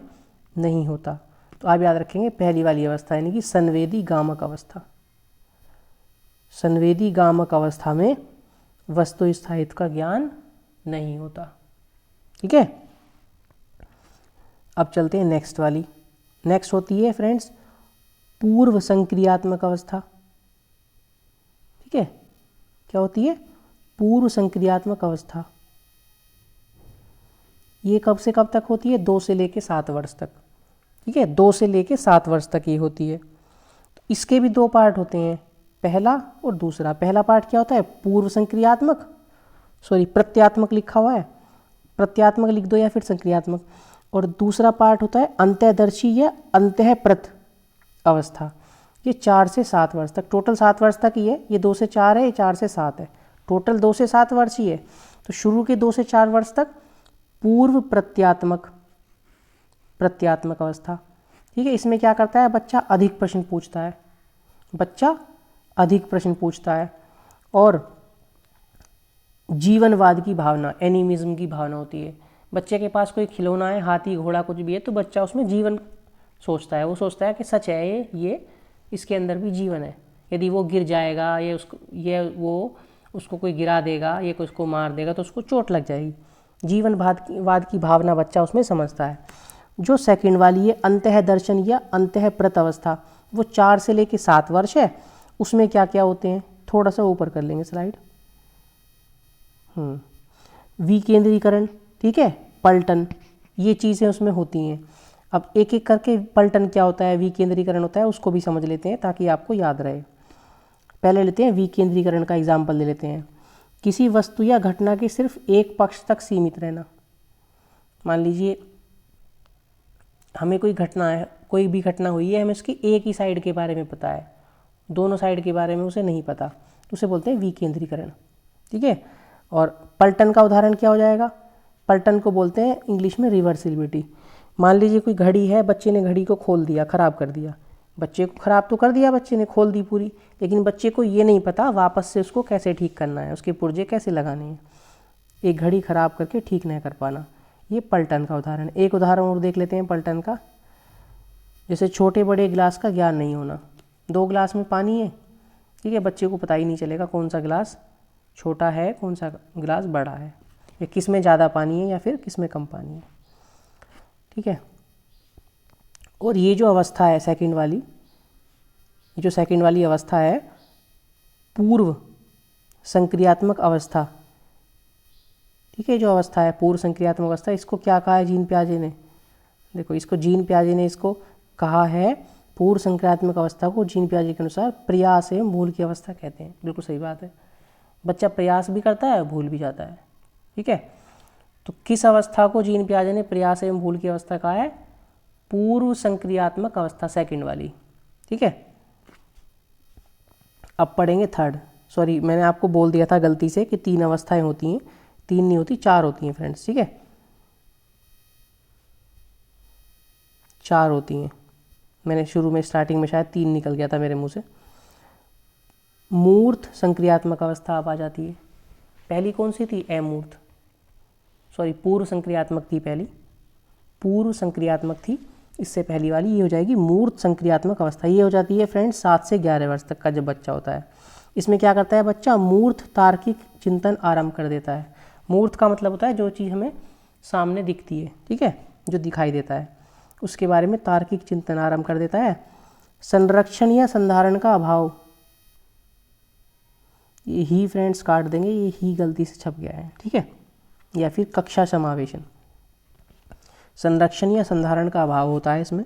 नहीं होता, तो आप याद रखेंगे पहली वाली अवस्था यानी कि संवेदी गामक अवस्था। संवेदी गामक अवस्था में वस्तु स्थायित्व का ज्ञान नहीं होता। ठीक है, अब चलते हैं नेक्स्ट वाली। नेक्स्ट होती है फ्रेंड्स पूर्व संक्रियात्मक अवस्था। ठीक है, क्या होती है, पूर्व संक्रियात्मक अवस्था। ये कब से कब तक होती है, 2 से लेकर 7 वर्ष तक। ठीक है, 2 से लेकर 7 वर्ष तक ये होती है। तो इसके भी 2 पार्ट होते हैं, पहला और दूसरा। पहला पार्ट क्या होता है, पूर्व संक्रियात्मक, प्रत्यात्मक लिखा हुआ है, प्रत्यात्मक लिख दो या फिर संक्रियात्मक। और दूसरा पार्ट होता है अंतःदर्शी या अंतःप्रत अवस्था। ये 4 से 7 वर्ष तक, टोटल 7 वर्ष तक ही है। ये 2 से 4 है, ये 4 से 7 है, टोटल 2 से 7 वर्ष ही है। तो शुरू के 2 से 4 वर्ष तक पूर्व प्रत्यात्मक अवस्था। ठीक है, इसमें क्या करता है, बच्चा अधिक प्रश्न पूछता है, और जीवनवाद की भावना, एनिमिज्म की भावना होती है। बच्चे के पास कोई खिलौना है, हाथी घोड़ा कुछ भी है, तो बच्चा उसमें जीवन सोचता है, वो सोचता है कि सच है ये इसके अंदर भी जीवन है। यदि वो गिर जाएगा, वो उसको कोई गिरा देगा, ये कोई उसको मार देगा तो उसको चोट लग जाएगी। जीवनवाद की भावना बच्चा उसमें समझता है। जो सेकंड वाली है अंतःदर्शन या अंतःप्रत अवस्था, वो 4 से लेकर 7 वर्ष है, उसमें क्या क्या होते हैं, थोड़ा सा ऊपर कर लेंगे स्लाइड। विकेंद्रीकरण, ठीक है, पलटन, ये चीज़ें उसमें होती हैं। अब एक एक करके पलटन क्या होता है, विकेंद्रीकरण होता है, उसको भी समझ लेते हैं ताकि आपको याद रहे। पहले लेते हैं विकेंद्रीकरण का एग्जाम्पल ले लेते हैं। किसी वस्तु या घटना के सिर्फ एक पक्ष तक सीमित रहना। मान लीजिए हमें कोई घटना है, कोई भी घटना हुई है, हमें उसकी एक ही साइड के बारे में पता है, दोनों साइड के बारे में उसे नहीं पता, तो उसे बोलते हैं विकेंद्रीकरण, ठीक है। और पलटन का उदाहरण क्या हो जाएगा, पलटन को बोलते हैं इंग्लिश में रिवर्सिबिलिटी। मान लीजिए कोई घड़ी है, बच्चे ने घड़ी को खोल दिया, ख़राब कर दिया, बच्चे को ख़राब तो कर दिया, बच्चे ने खोल दी पूरी, लेकिन बच्चे को ये नहीं पता वापस से उसको कैसे ठीक करना है, उसके पुर्जे कैसे लगाने हैं। एक घड़ी ख़राब करके ठीक नहीं कर पाना, ये पलटन का उदाहरण। एक उदाहरण और देख लेते हैं पलटन का, जैसे छोटे बड़े गिलास का ज्ञान नहीं होना। 2 गिलास में पानी है, ठीक है, बच्चे को पता ही नहीं चलेगा कौन सा गिलास छोटा है, कौन सा गिलास बड़ा है, या किस में ज़्यादा पानी है या फिर किस में कम पानी है, ठीक है। और ये जो अवस्था है सेकंड वाली, ये जो सेकंड वाली अवस्था है पूर्व संक्रियात्मक अवस्था, ठीक है, जो अवस्था है पूर्व संक्रियात्मक अवस्था, इसको क्या कहा है जीन पियाजे ने, देखो इसको जीन पियाजे ने इसको कहा है पूर्व संक्रियात्मक अवस्था को जीन पियाजे के अनुसार प्रयास एवं भूल की अवस्था कहते हैं। बिल्कुल सही बात है, बच्चा प्रयास भी करता है, भूल भी जाता है, ठीक है। तो किस अवस्था को जीन पियाजे ने प्रयास एवं भूल की अवस्था कहा है, पूर्व संक्रियात्मक अवस्था सेकंड वाली, ठीक है। अब पढ़ेंगे थर्ड, सॉरी मैंने आपको बोल दिया था गलती से कि 3 अवस्थाएं होती हैं, 3 नहीं होती 4 होती हैं फ्रेंड्स, ठीक है, 4 होती हैं। मैंने शुरू में स्टार्टिंग में शायद 3 निकल गया था मेरे मुंह से। मूर्त संक्रियात्मक अवस्था अब आ जाती है। पहली कौन सी थी, अमूर्त, सॉरी पूर्व संक्रियात्मक थी पहली, पूर्व संक्रियात्मक थी, इससे पहली वाली ये हो जाएगी मूर्त संक्रियात्मक अवस्था। ये हो जाती है फ्रेंड्स 7 से 11 वर्ष तक का जब बच्चा होता है। इसमें क्या करता है बच्चा, मूर्त तार्किक चिंतन आरंभ कर देता है। मूर्त का मतलब होता है जो चीज़ हमें सामने दिखती है, ठीक है, जो दिखाई देता है, उसके बारे में तार्किक चिंतन आरंभ कर देता है। संरक्षण या संधारण का अभाव, ये ही फ्रेंड्स काट देंगे, ये ही गलती से छप गया है, ठीक है, या फिर कक्षा समावेशन, संरक्षण या संधारण का अभाव होता है इसमें,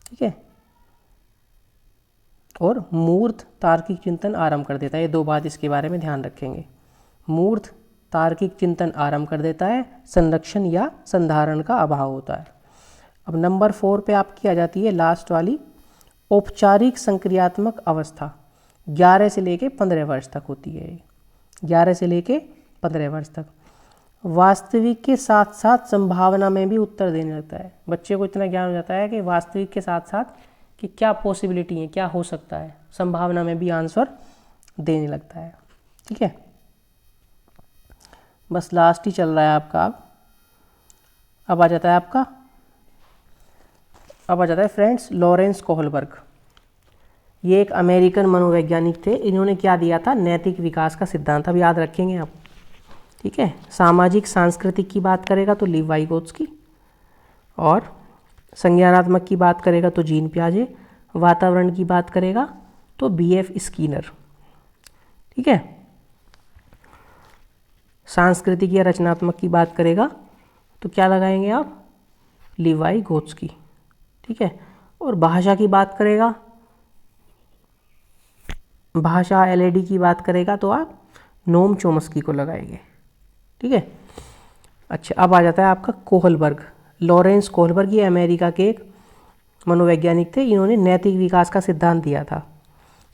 ठीक है। और मूर्त तार्किक चिंतन आरंभ कर देता है, ये 2 बात इसके बारे में ध्यान रखेंगे। मूर्त तार्किक चिंतन आरंभ कर देता है, संरक्षण या संधारण का अभाव होता है। अब नंबर 4 पे आपकी आ जाती है लास्ट वाली, औपचारिक संक्रियात्मक अवस्था। 11 से लेके 15 वर्ष तक होती है, 11 से लेके 15 वर्ष तक। वास्तविक के साथ साथ संभावना में भी उत्तर देने लगता है। बच्चे को इतना ज्ञान हो जाता है कि वास्तविक के साथ साथ कि क्या पॉसिबिलिटी है, क्या हो सकता है, संभावना में भी आंसर देने लगता है, ठीक है। बस लास्ट ही चल रहा है आपका। अब आ जाता है आपका, अब आ जाता है फ्रेंड्स लॉरेंस कोहलबर्ग। ये एक अमेरिकन मनोवैज्ञानिक थे। इन्होंने क्या दिया था, नैतिक विकास का सिद्धांत, अब याद रखेंगे आप, ठीक है। सामाजिक सांस्कृतिक की बात करेगा तो लीव वाइगोत्स्की, और संज्ञानात्मक की बात करेगा तो जीन पियाजे, वातावरण की बात करेगा तो BF स्किनर, ठीक है। सांस्कृतिक या रचनात्मक की बात करेगा तो क्या लगाएंगे आप, लीव वाइगोत्स्की, ठीक है। और भाषा की बात करेगा, भाषा LAD की बात करेगा तो आप नोम चोम्स्की को लगाएंगे, ठीक है। अच्छा, अब आ जाता है आपका कोहलबर्ग, लॉरेंस कोहलबर्ग। ये अमेरिका के एक मनोवैज्ञानिक थे। इन्होंने नैतिक विकास का सिद्धांत दिया था।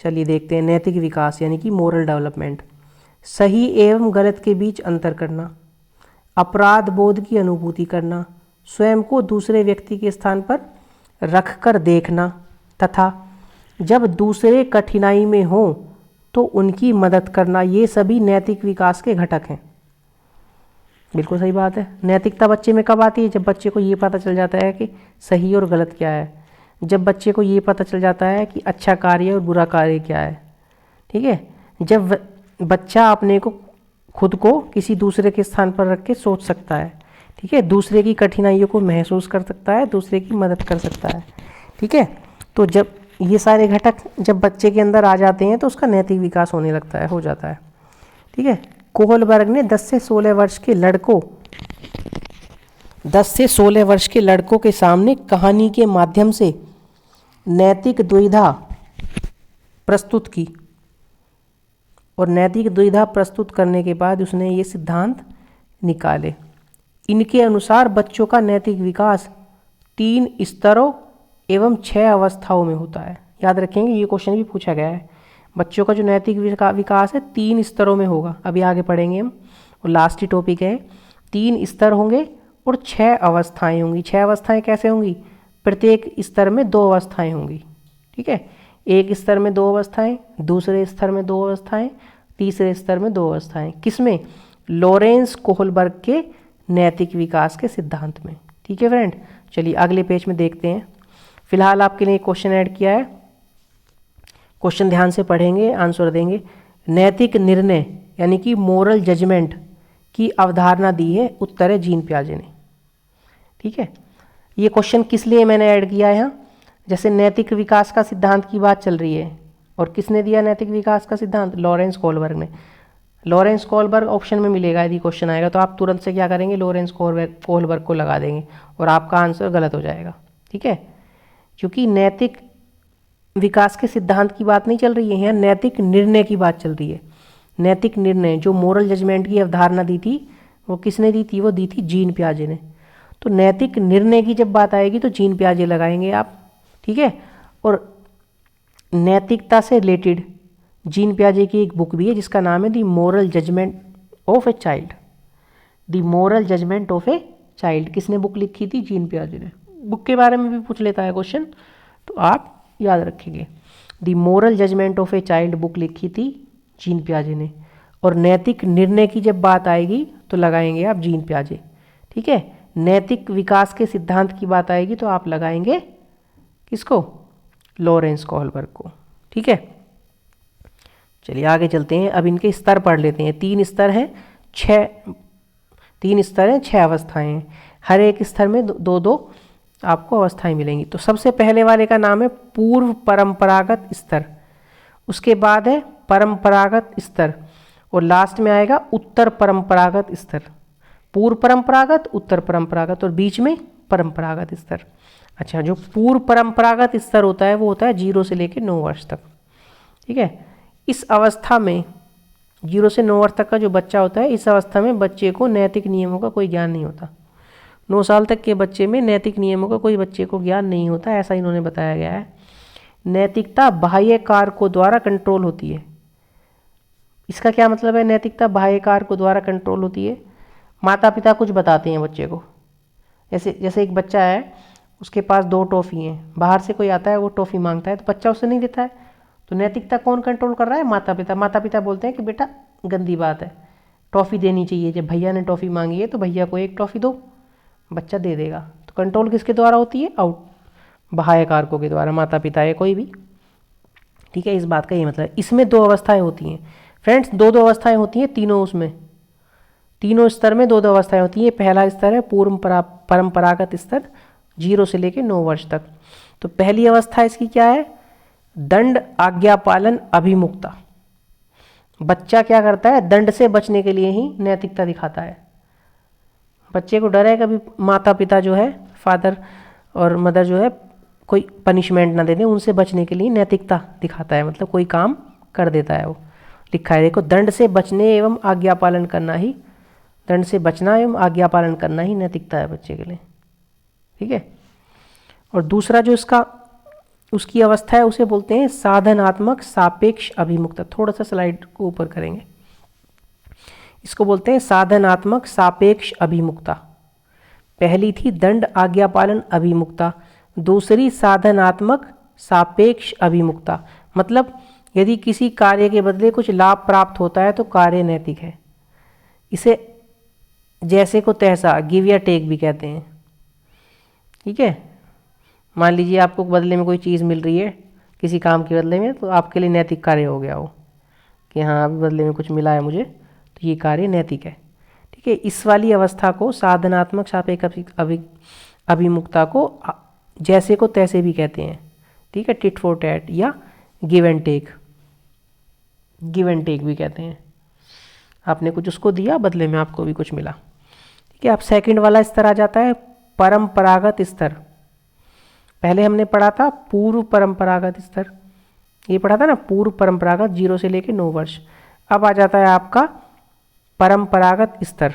चलिए देखते हैं। नैतिक विकास यानी कि मोरल डेवलपमेंट, सही एवं गलत के बीच अंतर करना, अपराध बोध की अनुभूति करना, स्वयं को दूसरे व्यक्ति के स्थान पर रखकर देखना, तथा जब दूसरे कठिनाई में हो तो उनकी मदद करना, ये सभी नैतिक विकास के घटक हैं। बिल्कुल सही बात है। नैतिकता बच्चे में कब आती है, जब बच्चे को ये पता चल जाता है कि सही और गलत क्या है, जब बच्चे को ये पता चल जाता है कि अच्छा कार्य और बुरा कार्य क्या है, ठीक है। जब बच्चा अपने को खुद को किसी दूसरे के स्थान पर रख के सोच सकता है, ठीक है, दूसरे की कठिनाइयों को महसूस कर सकता है, दूसरे की मदद कर सकता है, ठीक है। तो जब ये सारे घटक जब बच्चे के अंदर आ जाते हैं तो उसका नैतिक विकास होने लगता है, हो जाता है। ठीक है। कोहलबर्ग ने 10 से 16 वर्ष के लड़कों के सामने कहानी के माध्यम से नैतिक दुविधा प्रस्तुत की, और नैतिक दुविधा प्रस्तुत करने के बाद उसने ये सिद्धांत निकाले। इनके अनुसार बच्चों का नैतिक विकास 3 स्तरों एवं 6 अवस्थाओं में होता है। याद रखेंगे, ये क्वेश्चन भी पूछा गया है। बच्चों का जो नैतिक विकास है 3 स्तरों में होगा, अभी आगे पढ़ेंगे हम। और लास्ट ही टॉपिक है, 3 स्तर होंगे और 6 अवस्थाएं होंगी। 6 अवस्थाएं कैसे होंगी? प्रत्येक स्तर में 2 अवस्थाएं होंगी। ठीक है, एक स्तर में 2 अवस्थाएं, दूसरे स्तर में 2 अवस्थाएं, तीसरे स्तर में 2 अवस्थाएं। किसमें? लॉरेंस कोहलबर्ग के नैतिक विकास के सिद्धांत में। ठीक है फ्रेंड, चलिए अगले पेज में देखते हैं। फिलहाल आपके लिए क्वेश्चन ऐड किया है, क्वेश्चन ध्यान से पढ़ेंगे, आंसर देंगे। नैतिक निर्णय यानी कि मोरल जजमेंट की अवधारणा दी है, उत्तर है जीन पियाजे ने। ठीक है, ये क्वेश्चन किस लिए मैंने ऐड किया है यहाँ? जैसे नैतिक विकास का सिद्धांत की बात चल रही है, और किसने दिया नैतिक विकास का सिद्धांत? लॉरेंस कोहलबर्ग ने। लॉरेंस कोहलबर्ग ऑप्शन में मिलेगा, यदि क्वेश्चन आएगा तो आप तुरंत से क्या करेंगे? लॉरेंस कोहलबर्ग को लगा देंगे और आपका आंसर गलत हो जाएगा। ठीक है, क्योंकि नैतिक विकास के सिद्धांत की बात नहीं चल रही है, यहाँ नैतिक निर्णय की बात चल रही है। नैतिक निर्णय, जो मोरल जजमेंट की अवधारणा दी थी, वो किसने दी थी? वो दी थी जीन पियाजे ने। तो नैतिक निर्णय की जब बात आएगी तो जीन पियाजे लगाएंगे आप। ठीक है, और नैतिकता से रिलेटेड जीन पियाजे की एक बुक भी है जिसका नाम है the moral judgement of a child. The moral judgement of a child किसने बुक लिखी थी? जीन पियाजे ने। बुक के बारे में भी पूछ लेता है क्वेश्चन, तो आप याद रखेंगे। The moral judgement of a child book लिखी थी जीन पियाजे ने। और नैतिक निर्णय की जब बात आएगी तो लगाएंगे आप जीन पियाजे। ठीक है, नैतिक विकास के सिद्धांत की बात आएगी तो आप लगाएंगे किसको? लॉरेंस कोहलबर्ग को। ठीक है, चलिए आगे चलते हैं। अब इनके स्तर पढ़ लेते हैं। 3 स्तर हैं, 6 अवस्थाएं हैं। हर एक स्तर में 2-2 आपको अवस्थाएं मिलेंगी। तो सबसे पहले वाले का नाम है पूर्व परंपरागत स्तर, उसके बाद है परंपरागत स्तर, और लास्ट में आएगा उत्तर परंपरागत स्तर। पूर्व परंपरागत, उत्तर परंपरागत, और बीच में परंपरागत स्तर। अच्छा, जो पूर्व परंपरागत स्तर होता है वो होता है 0 से लेकर 9 वर्ष तक। ठीक है, इस अवस्था में 0 से 9 वर्ष तक का जो बच्चा होता है, इस अवस्था में बच्चे को नैतिक नियमों का कोई ज्ञान नहीं होता। 9 साल तक के बच्चे में नैतिक नियमों का कोई बच्चे को ज्ञान नहीं होता, ऐसा इन्होंने बताया गया है। नैतिकता बाह्य कारकों द्वारा कंट्रोल होती है। इसका क्या मतलब है? नैतिकता बाह्य कारकों द्वारा कंट्रोल होती है। माता पिता कुछ बताते हैं बच्चे को, जैसे एक बच्चा है, उसके पास 2 टॉफ़ी हैं, बाहर से कोई आता है वो टॉफ़ी मांगता है तो बच्चा उसे नहीं देता है, तो नैतिकता कौन कंट्रोल कर रहा है? माता पिता। माता पिता बोलते हैं कि बेटा गंदी बात है, टॉफ़ी देनी चाहिए, जब भैया ने टॉफ़ी मांगी है तो भैया को 1 टॉफ़ी दो, बच्चा दे देगा। तो कंट्रोल किसके द्वारा होती है? बाह्य कारकों के द्वारा, माता पिता या कोई भी। ठीक है, इस बात का ये मतलब है। इसमें 2 अवस्थाएं होती हैं फ्रेंड्स, 2-2 अवस्थाएं होती हैं तीनों, उसमें तीनों स्तर में 2-2 अवस्थाएं होती हैं। पहला स्तर है पूर्व परंपरागत स्तर, 0 से लेकर 9 वर्ष तक। तो पहली अवस्था इसकी क्या है? दंड आज्ञा पालन अभिमुखता। बच्चा क्या करता है? दंड से बचने के लिए ही नैतिकता दिखाता है। बच्चे को डर है कभी माता पिता जो है, फादर और मदर जो है, कोई पनिशमेंट ना दे दें, उनसे बचने के लिए नैतिकता दिखाता है, मतलब कोई काम कर देता है वो। लिखा है देखो, दंड से बचने एवं आज्ञा पालन करना ही, दंड से बचना एवं आज्ञा पालन करना ही नैतिकता है बच्चे के लिए। ठीक है, और दूसरा जो उसकी अवस्था है उसे बोलते हैं साधनात्मक सापेक्ष अभिमुखता। थोड़ा सा स्लाइड को ऊपर करेंगे, इसको बोलते हैं साधनात्मक सापेक्ष अभिमुखता। पहली थी दंड आज्ञा पालन अभिमुखता, दूसरी साधनात्मक सापेक्ष अभिमुखता। मतलब यदि किसी कार्य के बदले कुछ लाभ प्राप्त होता है तो कार्य नैतिक है। इसे जैसे को तैसा, गिव या टेक भी कहते हैं। ठीक है, मान लीजिए आपको बदले में कोई चीज़ मिल रही है किसी काम के बदले में, तो आपके लिए नैतिक कार्य हो गया वो कि हाँ अभी बदले में कुछ मिला है मुझे, तो ये कार्य नैतिक है। ठीक है, इस वाली अवस्था को साधनात्मक सापेक्ष अभिमुखता को जैसे को तैसे भी कहते हैं। ठीक है, टिट फॉर टैट या give and take, give and take भी कहते हैं। आपने कुछ उसको दिया, बदले में आपको भी कुछ मिला। ठीक है, अब सेकंड वाला स्तर आ जाता है परंपरागत स्तर। पहले हमने पढ़ा था पूर्व परंपरागत स्तर, ये पढ़ा था ना, पूर्व परंपरागत 0 से लेकर 9 वर्ष। अब आ जाता है आपका परंपरागत स्तर।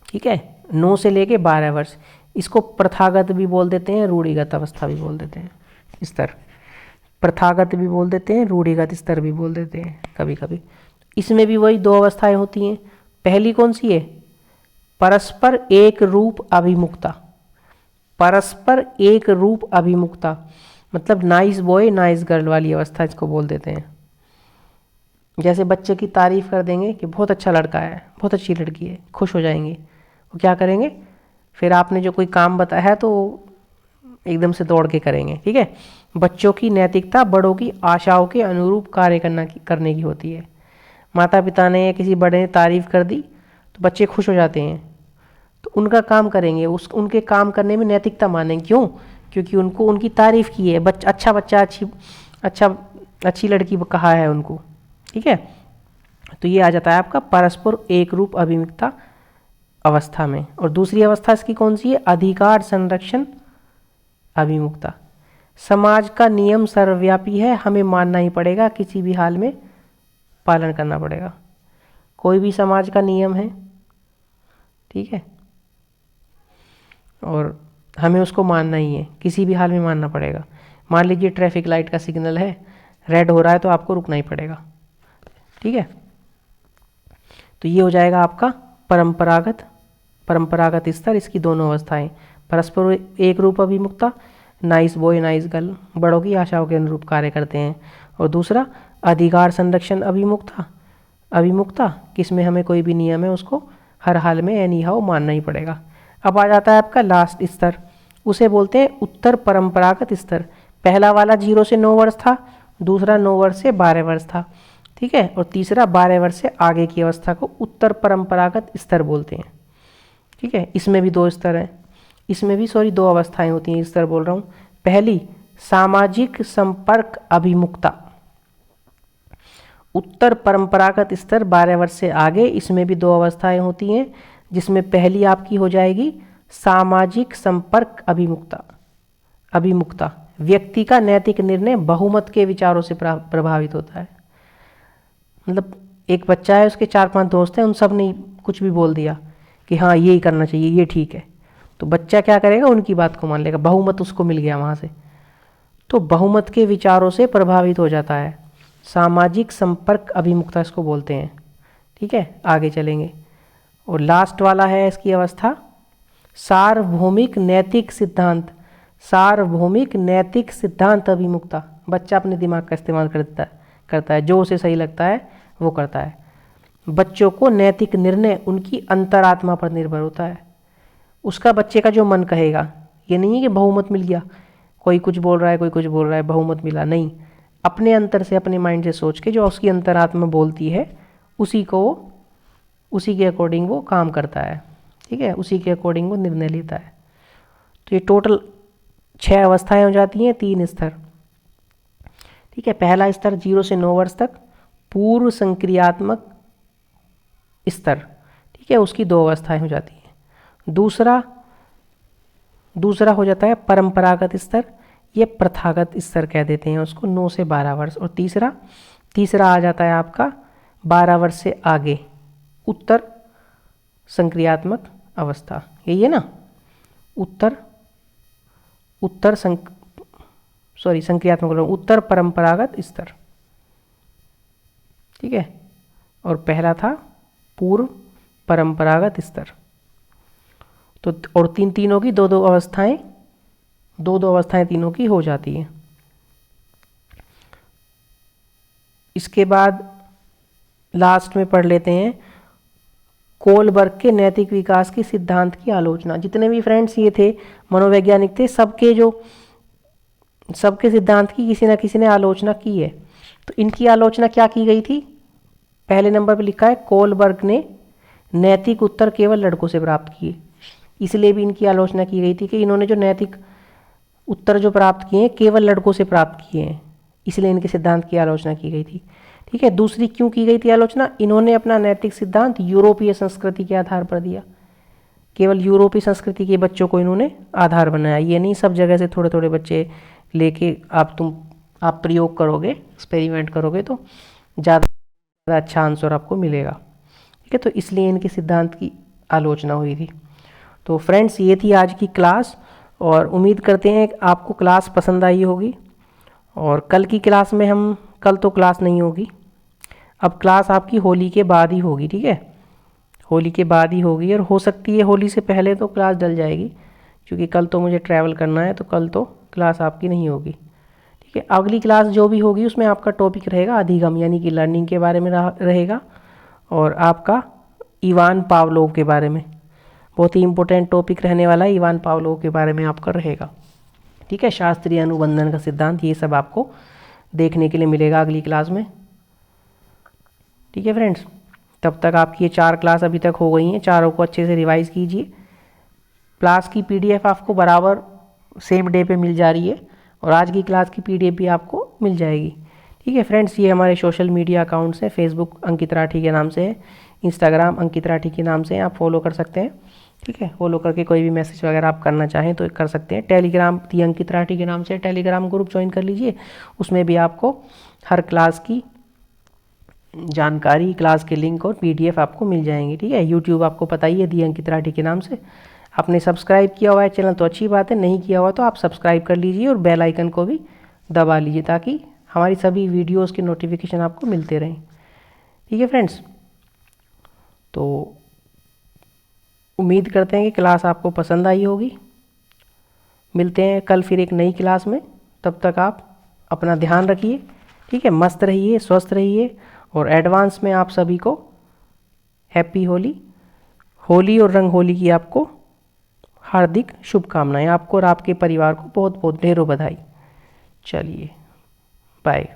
ठीक है, 9 से लेके 12 वर्ष। इसको प्रथागत भी बोल देते हैं, रूढ़िगत अवस्था भी बोल देते हैं स्तर। प्रथागत भी बोल देते हैं, रूढ़िगत स्तर भी बोल देते हैं कभी कभी। इसमें भी वही 2 अवस्थाएं होती हैं। पहली कौन सी है? परस्पर एक रूप अभिमुखता। परस्पर एक रूप अभिमुखता मतलब नाइस बॉय नाइस गर्ल वाली अवस्था इसको बोल देते हैं। जैसे बच्चे की तारीफ कर देंगे कि बहुत अच्छा लड़का है, बहुत अच्छी लड़की है, खुश हो जाएंगे। वो क्या करेंगे, फिर आपने जो कोई काम बताया है तो एकदम से दौड़ के करेंगे। ठीक है, बच्चों की नैतिकता बड़ों की आशाओं के अनुरूप कार्य करने की होती है। माता पिता ने या किसी बड़े ने तारीफ कर दी तो बच्चे खुश हो जाते हैं, तो उनका काम करेंगे, उनके काम करने में नैतिकता मानेंगे। क्यों? क्योंकि उनको उनकी तारीफ की है, अच्छा बच्चा, अच्छी लड़की कहा है उनको। ठीक है, तो ये आ जाता है आपका परस्पर एक रूप अभिमुखता अवस्था में। और दूसरी अवस्था इसकी कौन सी है? अधिकार संरक्षण अभिमुखता। समाज का नियम सर्वव्यापी है, हमें मानना ही पड़ेगा, किसी भी हाल में पालन करना पड़ेगा। कोई भी समाज का नियम है, ठीक है, और हमें उसको मानना ही है, किसी भी हाल में मानना पड़ेगा। मान लीजिए ट्रैफिक लाइट का सिग्नल है, रेड हो रहा है तो आपको रुकना ही पड़ेगा। ठीक है, तो ये हो जाएगा आपका परंपरागत स्तर। इसकी दोनों अवस्थाएं, परस्पर एक रूप अभिमुखता, नाइस बॉय नाइस गर्ल, बड़ों की आशाओं के अनुरूप कार्य करते हैं। और दूसरा अधिकार संरक्षण अभिमुखता किसमें हमें कोई भी नियम है उसको हर हाल में एनी हाउ मानना ही पड़ेगा। अब आ जाता है आपका लास्ट स्तर, उसे बोलते हैं उत्तर परंपरागत स्तर। पहला वाला 0 से 9 वर्ष था, दूसरा 9 वर्ष से 12 वर्ष था। ठीक है, और तीसरा 12 वर्ष से आगे की अवस्था को उत्तर परंपरागत स्तर बोलते हैं। ठीक है, इसमें भी 2 स्तर हैं, इसमें भी 2 अवस्थाएं होती हैं, स्तर बोल रहा हूँ। पहली सामाजिक संपर्क अभिमुखता, उत्तर परंपरागत स्तर 12 वर्ष से आगे, इसमें भी 2 अवस्थाएं होती हैं, जिसमें पहली आपकी हो जाएगी सामाजिक संपर्क अभिमुखता। व्यक्ति का नैतिक निर्णय बहुमत के विचारों से प्रभावित होता है। मतलब एक बच्चा है, उसके 4-5 दोस्त हैं, उन सब ने कुछ भी बोल दिया कि हाँ यही करना चाहिए, ये ठीक है, तो बच्चा क्या करेगा, उनकी बात को मान लेगा, बहुमत उसको मिल गया वहाँ से, तो बहुमत के विचारों से प्रभावित हो जाता है। सामाजिक संपर्क अभिमुखता इसको बोलते हैं। ठीक है, आगे चलेंगे। और लास्ट वाला है इसकी अवस्था सार्वभौमिक नैतिक सिद्धांत अभिमुखता। बच्चा अपने दिमाग का इस्तेमाल करता है, जो उसे सही लगता है वो करता है। बच्चों को नैतिक निर्णय उनकी अंतरात्मा पर निर्भर होता है। उसका बच्चे का जो मन कहेगा, ये नहीं है कि बहुमत मिल गया, कोई कुछ बोल रहा है कोई कुछ बोल रहा है बहुमत मिला, नहीं, अपने अंतर से अपने माइंड से सोच के जो उसकी अंतरात्मा बोलती है उसी के अकॉर्डिंग वो काम करता है। ठीक है, उसी के अकॉर्डिंग वो निर्णय लेता है। तो ये टोटल 6 अवस्थाएं हो जाती हैं, 3 स्तर। ठीक है, पहला स्तर 0 से 9 वर्ष तक पूर्व संक्रियात्मक स्तर। ठीक है, उसकी 2 अवस्थाएं हो जाती हैं। दूसरा हो जाता है परंपरागत स्तर, ये प्रथागत स्तर कह देते हैं उसको, 9 से 12 वर्ष। और तीसरा आ जाता है आपका 12 वर्ष से आगे उत्तर संक्रियात्मक अवस्था। यही है ना, उत्तर परंपरागत स्तर। ठीक है, और पहला था पूर्व परंपरागत स्तर। तो और तीनों की 2-2 अवस्थाएं, 2-2 अवस्थाएं तीनों की हो जाती हैं। इसके बाद लास्ट में पढ़ लेते हैं कोलबर्ग के नैतिक विकास के सिद्धांत की आलोचना। जितने भी फ्रेंड्स ये थे मनोवैज्ञानिक थे, सबके सिद्धांत की किसी ना किसी ने आलोचना की है। तो इनकी आलोचना क्या की गई थी? पहले नंबर पर लिखा है कोलबर्ग ने नैतिक उत्तर केवल लड़कों से प्राप्त किए। इसलिए भी इनकी आलोचना की गई थी कि इन्होंने जो नैतिक उत्तर जो प्राप्त किए हैं केवल लड़कों से प्राप्त किए हैं, इसलिए इनके सिद्धांत की आलोचना की गई थी। ठीक है, दूसरी क्यों की गई थी आलोचना, इन्होंने अपना नैतिक सिद्धांत यूरोपीय संस्कृति के आधार पर दिया। केवल यूरोपीय संस्कृति के बच्चों को इन्होंने आधार बनाया, ये नहीं सब जगह से थोड़े थोड़े बच्चे लेके आप प्रयोग करोगे, एक्सपेरिमेंट करोगे तो ज़्यादा अच्छा आंसर आपको मिलेगा। ठीक है, तो इसलिए इनके सिद्धांत की आलोचना हुई थी। तो फ्रेंड्स, ये थी आज की क्लास और उम्मीद करते हैं कि आपको क्लास पसंद आई होगी। और कल की क्लास में कल तो क्लास नहीं होगी, अब क्लास आपकी होली के बाद ही होगी। ठीक है, होली के बाद ही होगी, और हो सकती है होली से पहले तो क्लास डल जाएगी, क्योंकि कल तो मुझे ट्रैवल करना है, तो कल तो क्लास आपकी नहीं होगी। ठीक है, अगली क्लास जो भी होगी उसमें आपका टॉपिक रहेगा अधिगम, यानी कि लर्निंग के बारे में रहेगा, और आपका इवान पावलोव के बारे में, बहुत ही इंपॉर्टेंट टॉपिक रहने वाला है, इवान पावलोव के बारे में आपका रहेगा। ठीक है, शास्त्रीय अनुबंधन का सिद्धांत, ये सब आपको देखने के लिए मिलेगा अगली क्लास में। ठीक है फ्रेंड्स, तब तक आपकी ये 4 क्लास अभी तक हो गई हैं, चारों को अच्छे से रिवाइज कीजिए। क्लास की पीडीएफ आपको बराबर सेम डे पे मिल जा रही है, और आज की क्लास की पीडीएफ भी आपको मिल जाएगी। ठीक है फ्रेंड्स, ये हमारे सोशल मीडिया अकाउंट्स हैं, फेसबुक अंकित राठी के नाम से है, इंस्टाग्राम अंकित राठी के नाम से है, आप फॉलो कर सकते हैं। ठीक है, फॉलो करके कोई भी मैसेज वगैरह आप करना चाहें तो कर सकते हैं। टेलीग्राम दी अंकित राठी के नाम से टेलीग्राम ग्रुप ज्वाइन कर लीजिए, उसमें भी आपको हर क्लास की जानकारी, क्लास के लिंक और पीडीएफ आपको मिल जाएंगे। ठीक है, यूट्यूब आपको पता ही है दी अंकित राठी के नाम से। आपने सब्सक्राइब किया हुआ है चैनल तो अच्छी बात है, नहीं किया हुआ तो आप सब्सक्राइब कर लीजिए और बेल आइकन को भी दबा लीजिए, ताकि हमारी सभी वीडियोस के नोटिफिकेशन आपको मिलते रहें। ठीक है फ्रेंड्स, तो उम्मीद करते हैं कि क्लास आपको पसंद आई होगी। मिलते हैं कल फिर एक नई क्लास में, तब तक आप अपना ध्यान रखिए। ठीक है, मस्त रहिए, स्वस्थ रहिए, और एडवांस में आप सभी को हैप्पी होली। होली और रंग होली की आपको हार्दिक शुभकामनाएं, आपको और आपके परिवार को बहुत बहुत ढेरों बधाई। चलिए, बाय।